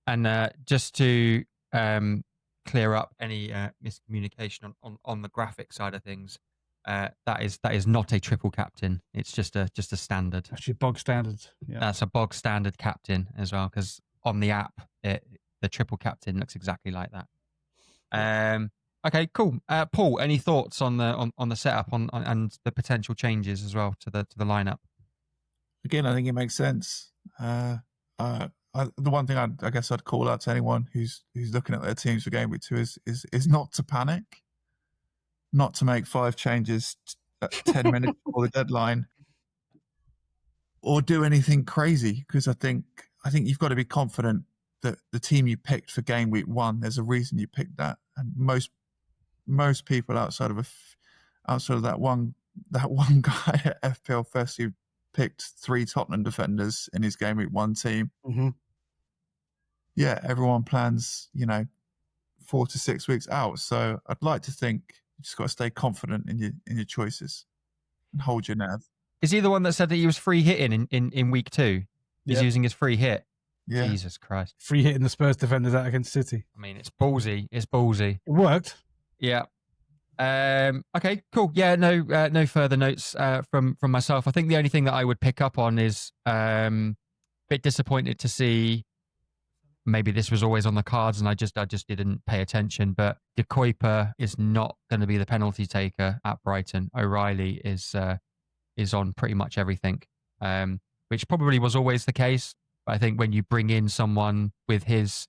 And just to clear up any miscommunication on the graphic side of things, that is not a triple captain. It's just a standard. Actually, bog standard. Yeah. That's a bog standard captain as well, because on the app, the triple captain looks exactly like that. Okay, cool. Paul, any thoughts on the setup and the potential changes as well to the lineup? Again, I think it makes sense. The one thing I guess I'd call out to anyone who's looking at their teams for game week 2 is not to panic, not to make 5 changes 10 minutes before the deadline, or do anything crazy, because I think you've got to be confident that the team you picked for game week 1, there's a reason you picked that, and most people outside of that one guy at FPL Fest who picked 3 Tottenham defenders in his game week 1 team. Mm-hmm. Yeah, everyone plans, 4 to 6 weeks out. So I'd like to think you just got to stay confident in your choices and hold your nerve. Is he the one that said that he was free hitting in week 2? He's using his free hit. Yeah. Jesus Christ. Free hitting the Spurs defenders out against City. I mean, it's ballsy. It worked. Yeah. Okay, cool. Yeah, no further notes from myself. I think the only thing that I would pick up on is a bit disappointed to see. Maybe this was always on the cards and I just didn't pay attention, but De Kuiper is not going to be the penalty taker at Brighton. O'Reilly is on pretty much everything, which probably was always the case. But I think when you bring in someone with his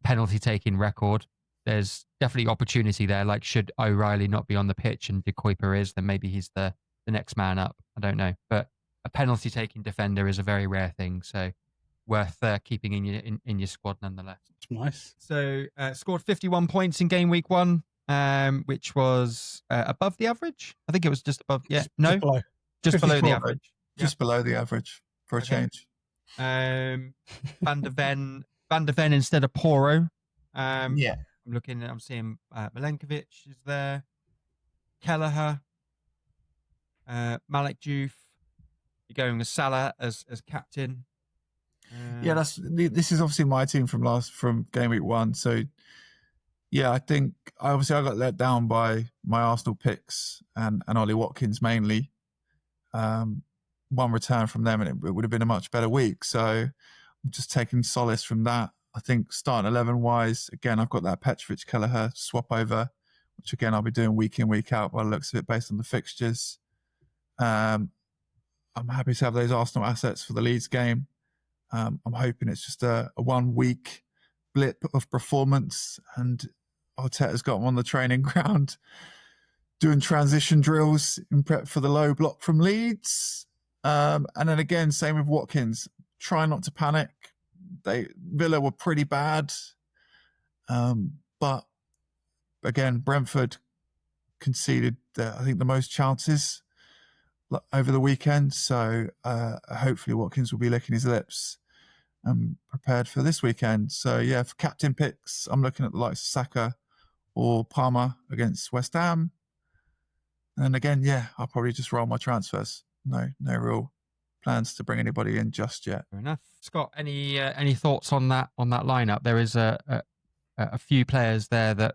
penalty taking record, there's definitely opportunity there. Like, should O'Reilly not be on the pitch and De Kuiper is, then maybe he's the next man up. I don't know, but a penalty taking defender is a very rare thing. So worth keeping in your squad nonetheless. Nice. So scored 51 points in game week 1, which was above the average. I think it was just above. Yeah, just below the average. Just below the average for a change. Van der Ven instead of Porro. Yeah. I'm seeing Milenkovic is there, Kelleher, Malik Diouf. You're going with Salah as captain. Yeah, this is obviously my team from game week 1. So yeah, I think I got let down by my Arsenal picks and Ollie Watkins mainly. One return from them and it would have been a much better week. So I'm just taking solace from that. I think starting 11 wise, again, I've got that Petrovic Kelleher swap over, which again I'll be doing week in, week out by the looks of it based on the fixtures. I'm happy to have those Arsenal assets for the Leeds game. I'm hoping it's just a 1 week blip of performance and Arteta's got them on the training ground doing transition drills in prep for the low block from Leeds. And then again, same with Watkins. Try not to panic. Villa were pretty bad. But again, Brentford conceded, I think, the most chances over the weekend. So hopefully Watkins will be licking his lips and prepared for this weekend. So yeah, for captain picks, I'm looking at the likes of Saka or Palmer against West Ham. And again, yeah, I'll probably just roll my transfers. No real plans to bring anybody in just yet. Fair enough. Scott, any thoughts on that lineup? There is a few players there that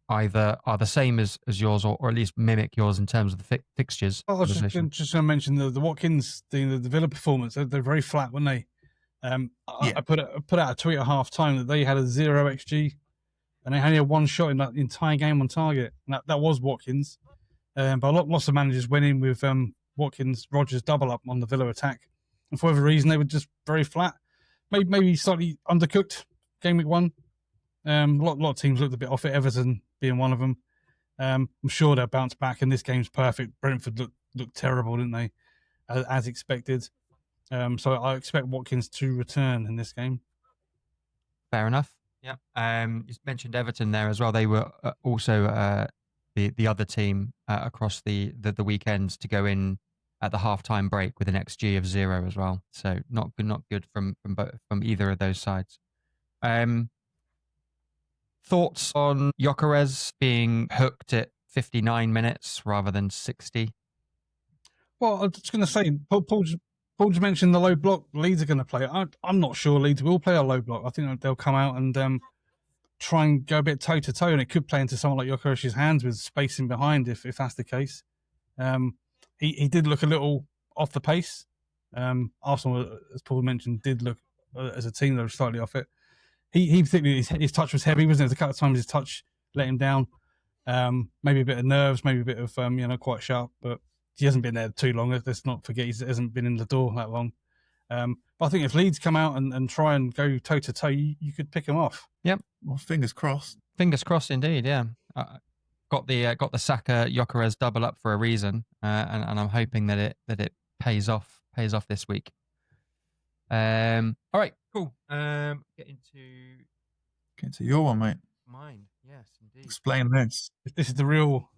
either are the same as yours or at least mimic yours in terms of the fixtures. I was just going to mention the Watkins, the Villa performance. They're very flat, weren't they? I put out a tweet at half time that they had a 0 XG and they only had one shot in that entire game on target. And that was Watkins. But lots of managers went in with Watkins, Rodgers double up on the Villa attack. And for whatever reason, they were just very flat. Maybe slightly undercooked game week 1. A lot of teams looked a bit off it, Everton being one of them. I'm sure they'll bounce back, and this game's perfect. Brentford looked terrible, didn't they? As expected. So I expect Watkins to return in this game. Fair enough. Yeah. You mentioned Everton there as well. They were also the other team across the weekends to go in at the halftime break with an XG of 0 as well. So not good from either of those sides. Thoughts on Gyökeres being hooked at 59 minutes rather than 60? Well, I was just going to say, Paul just mentioned the low block Leeds are going to play. I'm not sure Leeds will play a low block. I think they'll come out and try and go a bit toe-to-toe, and it could play into someone like Gyökeres' hands with spacing behind if that's the case. He did look a little off the pace. Arsenal, as Paul mentioned, did look as a team that was slightly off it. He particularly, his touch was heavy, wasn't it? A couple of times his touch let him down. Maybe a bit of nerves, maybe a bit of, quite sharp, but he hasn't been there too long. Let's not forget he hasn't been in the door that long. But I think if Leeds come out and try and go toe-to-toe, you could pick him off. Yep. Well, fingers crossed. Fingers crossed indeed, yeah. Got the Saka Gyökeres double up for a reason, and I'm hoping that it pays off this week. All right, cool. Get into your one, mate. Mine, yes, indeed. Explain this. This is the real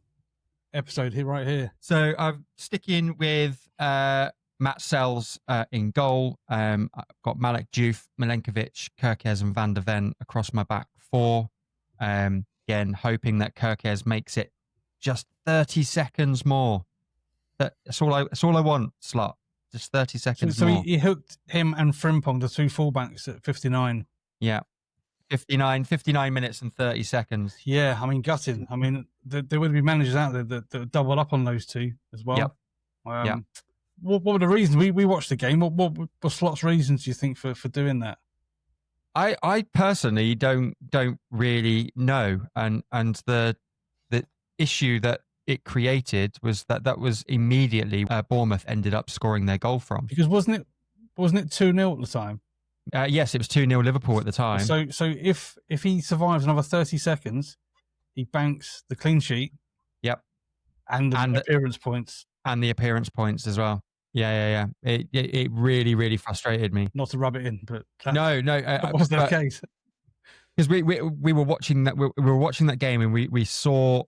episode here, right here. So I'm sticking with Matt Sells in goal. I've got Malik Diouf, Milenkovic, Kerkez, and Van der Ven across my back 4. Again, hoping that Kerkez makes it just 30 seconds more. That's all I want, Slot. Just 30 seconds more. So he hooked him and Frimpong, the 2 fullbacks, at 59. Yeah. 59 minutes and 30 seconds. Yeah, I mean, gutted. I mean, there would be managers out there that doubled up on those 2 as well. Yep. Yep. What were the reasons? We watched the game. What were Slot's reasons, do you think, for doing that? I personally don't really know, and the issue that it created was that was immediately Bournemouth ended up scoring their goal from. Because wasn't it 2-0 at the time? Yes, it was 2-0 Liverpool at the time. So if he survives another 30 seconds, he banks the clean sheet. Yep. And the appearance points. And the appearance points as well. Yeah. It really, really frustrated me. Not to rub it in, but no, that was the case. Because we were watching that we were watching that game, and we saw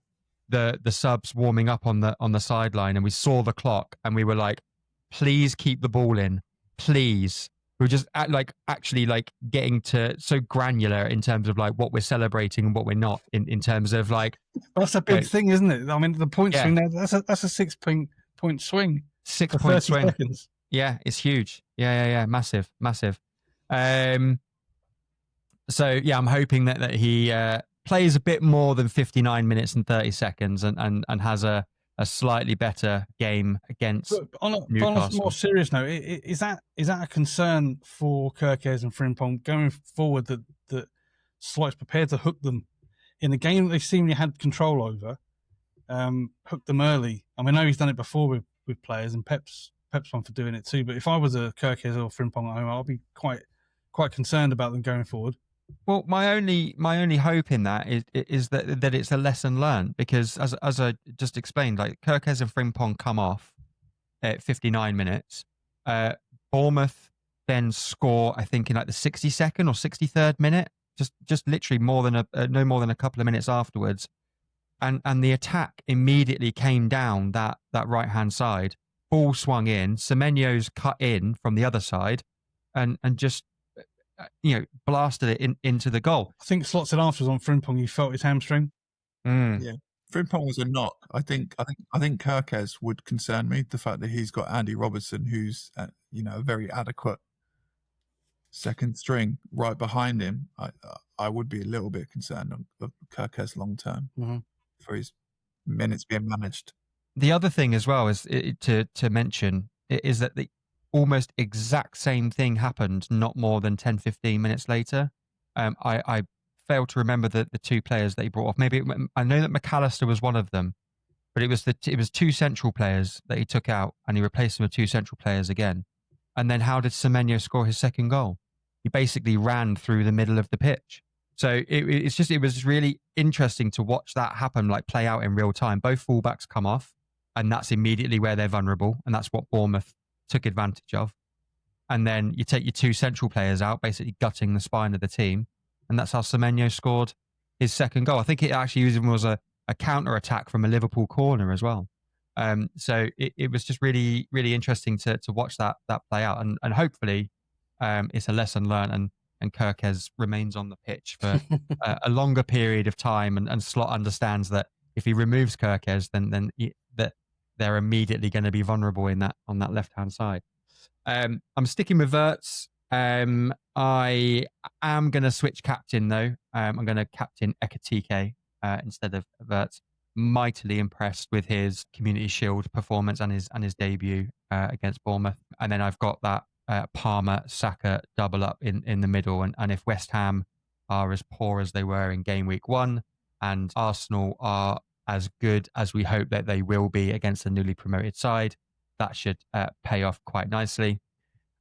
the subs warming up on the sideline, and we saw the clock, and we were like, please keep the ball in, please. We were just actually getting to so granular in terms of like what we're celebrating and what we're not in terms of like. That's a big thing, isn't it? I mean, the point swing there, that's a 6 point swing. 6 point swing. Seconds. Yeah, it's huge. Yeah. Massive. So yeah, I'm hoping that he plays a bit more than 59 minutes and 30 seconds and has a slightly better game against Newcastle. On a more serious note, is that a concern for Kerkez and Frimpong going forward that Slot's prepared to hook them in a game that they seemingly had control over, hook them early? I mean, I know he's done it before with players, and Pep's one for doing it too. But if I was a Kerkez or Frimpong at home, I'll be quite concerned about them going forward. Well, my only hope in that is that it's a lesson learned, because as I just explained, like Kerkez and Frimpong come off at 59 minutes. Bournemouth then score, I think, in like the 62nd or 63rd minute, just literally no more than a couple of minutes afterwards, and the attack immediately came down that right hand side. Ball swung in, Semenyo's cut in from the other side, and just blasted it into the goal. I think Slot said afterwards on Frimpong he felt his hamstring. Mm. Yeah. Frimpong was a knock. I think Kirkes would concern me. The fact that he's got Andy Robertson, who's a very adequate second string right behind him. I would be a little bit concerned of Kirkes long term for his minutes being managed. The other thing as well is to mention is that the almost exact same thing happened not more than 10, 15 minutes later. I failed to remember the two players that he brought off. Maybe I know that McAllister was one of them, but it was two central players that he took out and he replaced them with two central players again. And then how did Semenyo score his second goal? He basically ran through the middle of the pitch. So it was really interesting to watch that happen, like play out in real time. Both fullbacks come off, and that's immediately where they're vulnerable, and that's what Bournemouth took advantage of. And then you take your two central players out, basically gutting the spine of the team, and that's how Semenyo scored his second goal. I think it actually even was a counter attack from a Liverpool corner as well. So it was just really, really interesting to watch that play out, and hopefully it's a lesson learned, and Kirkes remains on the pitch for a longer period of time, and Slot understands that if he removes Kirkes, then that they're immediately going to be vulnerable on that left hand side. I'm sticking with Wirtz. I am going to switch captain though. I'm going to captain Ekatike instead of Wirtz. Mightily impressed with his Community Shield performance and his debut against Bournemouth. And then I've got that Palmer Saka double up in the middle. And if West Ham are as poor as they were in game week 1, and Arsenal are as good as we hope that they will be against the newly promoted side, that should pay off quite nicely.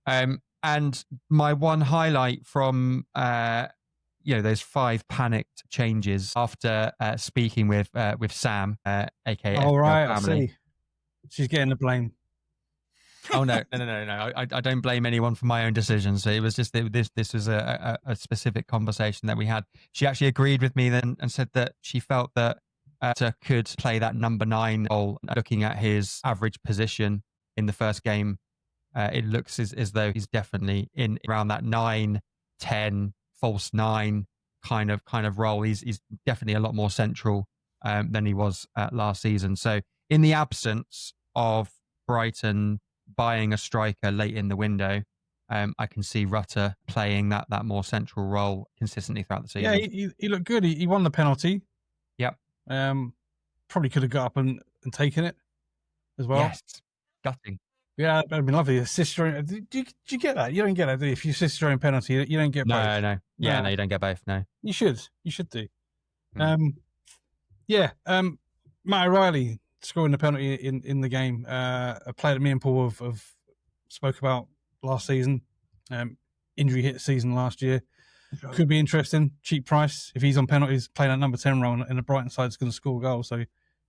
And my one highlight from those 5 panicked changes after speaking with Sam, aka All right, FPL I family. see. She's getting the blame. Oh no! I don't blame anyone for my own decisions. It was just this was a specific conversation that we had. She actually agreed with me then and said that she felt that could play that number 9 role. Looking at his average position in the first game, it looks as though he's definitely in around that 9, 10, false 9 kind of role. He's definitely a lot more central than he was last season. So in the absence of Brighton buying a striker late in the window, I can see Rutter playing that more central role consistently throughout the season. Yeah, he looked good. He won the penalty. Yep. Probably could have got up and taken it as well. Yes. Gutting. Yeah, that'd been lovely. Assist your own. Do you get that? You don't get that, do you? If you assist your own penalty, you don't get both. No. Yeah, no, you don't get both. No. You should. You should do. Matt O'Reilly scoring the penalty in the game. A player that me and Paul have spoke about last season. Injury hit season last year. Could be interesting. Cheap price. If he's on penalties, playing that number 10 role, and the Brighton side's going to score goals, so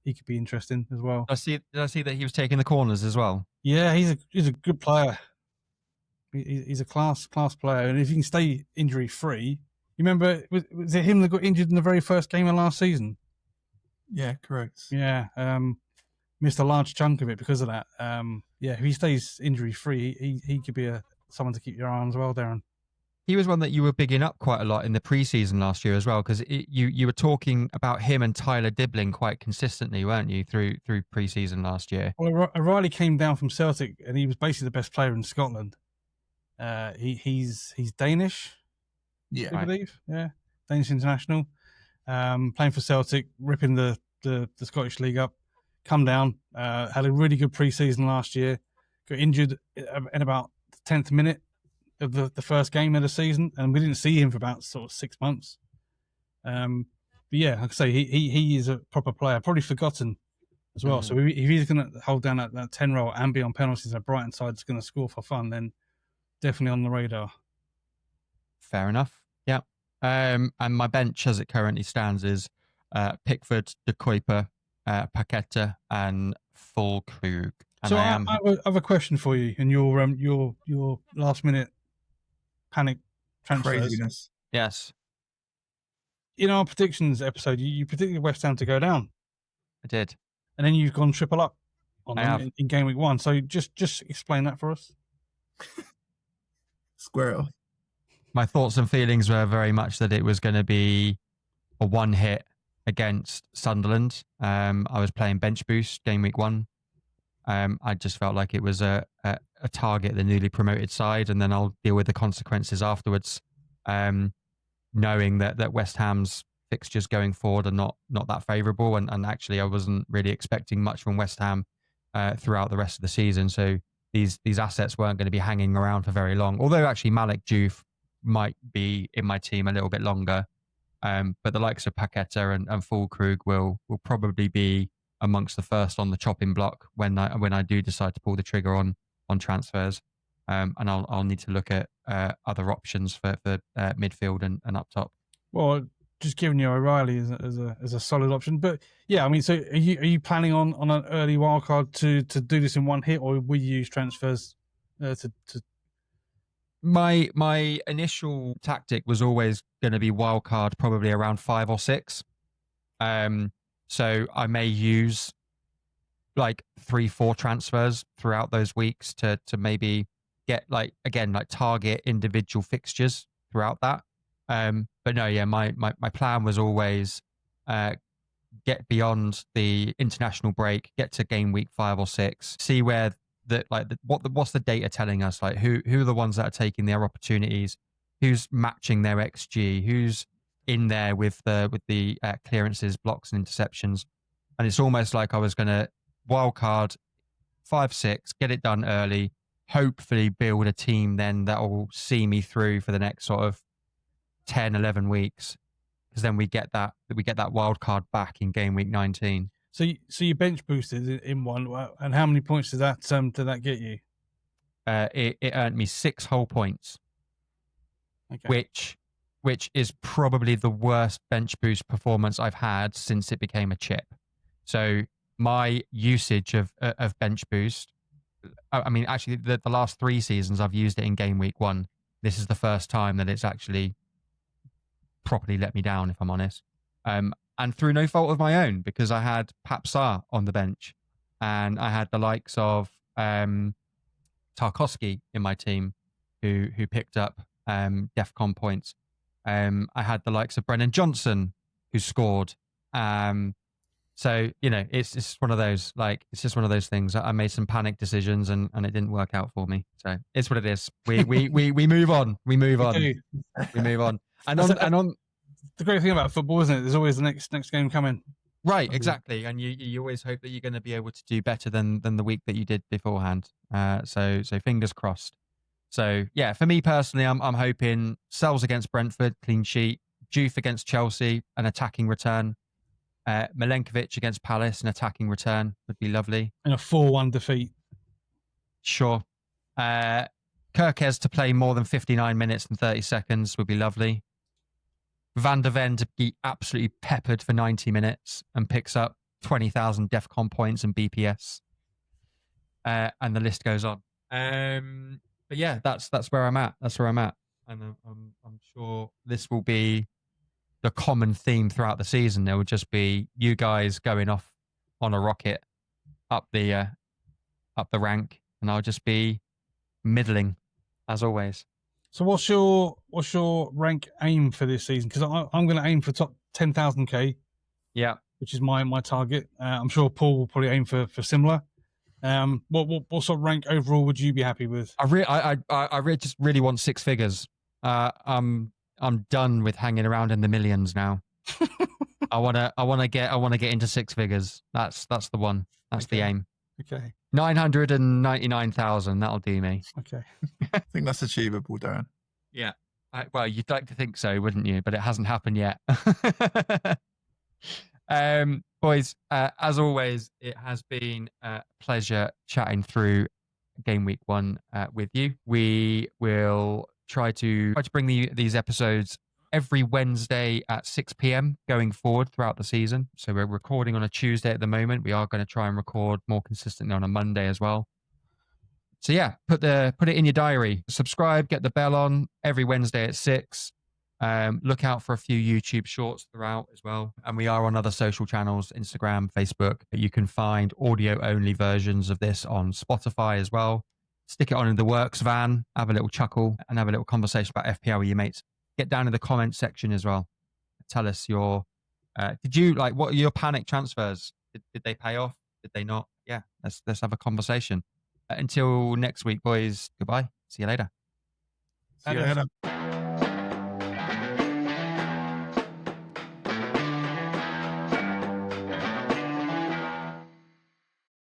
he could be interesting as well. Did I see that he was taking the corners as well? Yeah, he's a good player. He's a class player, and if he can stay injury free, you remember was it him that got injured in the very first game of last season? Yeah, correct. Yeah, missed a large chunk of it because of that. If he stays injury free, he could be someone to keep your eye on as well, Darren. He was one that you were bigging up quite a lot in the preseason last year as well, because you were talking about him and Tyler Dibbling quite consistently, weren't you, through preseason last year? Well, O'Reilly came down from Celtic, and he was basically the best player in Scotland. He's Danish, Yeah, I believe. Yeah, Danish international, playing for Celtic, ripping the Scottish League up. Come down, had a really good preseason last year. Got injured in about the 10th minute of the first game of the season, and we didn't see him for about sort of 6 months. But yeah, like I say, he is a proper player, probably forgotten as well. So if he's going to hold down that 10 role and be on penalties, that Brighton side's going to score for fun, then definitely on the radar. Fair enough. Yeah. And my bench as it currently stands is Pickford, De Kuyper, Paqueta, and Fulkrug. So I have a question for you in your last minute panic transfers. craziness. Yes, In our predictions episode, you predicted West Ham to go down, I did. and then you've gone triple up on I them have. in game week 1. So just explain that for us. Square it off. My thoughts and feelings were very much that it was going to be a one hit against Sunderland. I was playing bench boost game week 1. I just felt like it was a target the newly promoted side, and then I'll deal with the consequences afterwards. Knowing that West Ham's fixtures going forward are not that favourable, and actually I wasn't really expecting much from West Ham throughout the rest of the season. So these assets weren't going to be hanging around for very long. Although actually Malik Diouf might be in my team a little bit longer, but the likes of Paqueta and Füllkrug will probably be amongst the first on the chopping block when I do decide to pull the trigger on transfers. And I'll need to look at other options for midfield and up top. Well, just giving you O'Reilly as a solid option, but yeah, I mean, so are you planning on an early wildcard to do this in one hit, or will you use transfers to? My initial tactic was always going to be wildcard, probably around 5 or 6. So I may use like 3-4 transfers throughout those weeks to maybe get like target individual fixtures throughout that. But no, yeah, my plan was always get beyond the international break, get to game week 5 or 6, see where what's the data telling us, like who are the ones that are taking their opportunities, who's matching their XG, who's in there with the clearances, blocks, and interceptions. And it's almost like I was going to wildcard 5-6, get it done early, hopefully build a team then that will see me through for the next sort of 10-11 weeks, because then we get that wild card back in game week 19. So you bench boosted in one, and how many points did that get you? It earned me 6 whole points, okay. which is probably the worst bench boost performance I've had since it became a chip. So my usage of bench boost, I mean, actually the last 3 seasons I've used it in game week 1. This is the first time that it's actually properly let me down, if I'm honest. And through no fault of my own, because I had Papsar on the bench, and I had the likes of Tarkowski in my team, who picked up DEFCON points. I had the likes of Brennan Johnson, who scored. So it's just one of those, like, it's just one of those things. I made some panic decisions, and it didn't work out for me. So it's what it is. We move on. We move on. We move on. And on. The great thing about football, isn't it? There's always the next game coming. Right, exactly. And you always hope that you're going to be able to do better than the week that you did beforehand. So fingers crossed. So yeah, for me personally, I'm hoping Sells against Brentford, clean sheet. Diouf against Chelsea, an attacking return. Milenkovic against Palace, an attacking return would be lovely. And a 4-1 defeat. Sure. Kirkes to play more than 59 minutes and 30 seconds would be lovely. Van der Ven to be absolutely peppered for 90 minutes and picks up 20,000 DEFCON points and BPS. And the list goes on. But yeah, that's where I'm at. That's where I'm at. And I'm sure this will be the common theme throughout the season. There will just be you guys going off on a rocket up the rank, and I'll just be middling as always. So what's your rank aim for this season? Because I'm going to aim for top 10,000k. Yeah, which is my target. I'm sure Paul will probably aim for similar. What sort of rank overall would you be happy with? I just really want 6 figures. I'm done with hanging around in the millions now. I wanna get into 6 figures. That's the one. That's the aim. Okay. 999,000. That'll do me. Okay. I think that's achievable, Darren. Yeah. Well, you'd like to think so, wouldn't you? But it hasn't happened yet. Boys, as always, it has been a pleasure chatting through game week 1 with you. We will try to bring these episodes every Wednesday at 6 p.m. going forward throughout the season. So we're recording on a Tuesday at the moment. We are going to try and record more consistently on a Monday as well. So yeah, put it in your diary. Subscribe, get the bell on every Wednesday at 6. Look out for a few YouTube shorts throughout as well. And we are on other social channels, Instagram, Facebook. You can find audio-only versions of this on Spotify as well. Stick it on in the works van, have a little chuckle, and have a little conversation about FPL with your mates. Get down in the comments section as well. Tell us your Did you what are your panic transfers? Did they pay off? Did they not? Yeah, let's have a conversation. Until next week, boys. Goodbye. See you later. See you Adios. later.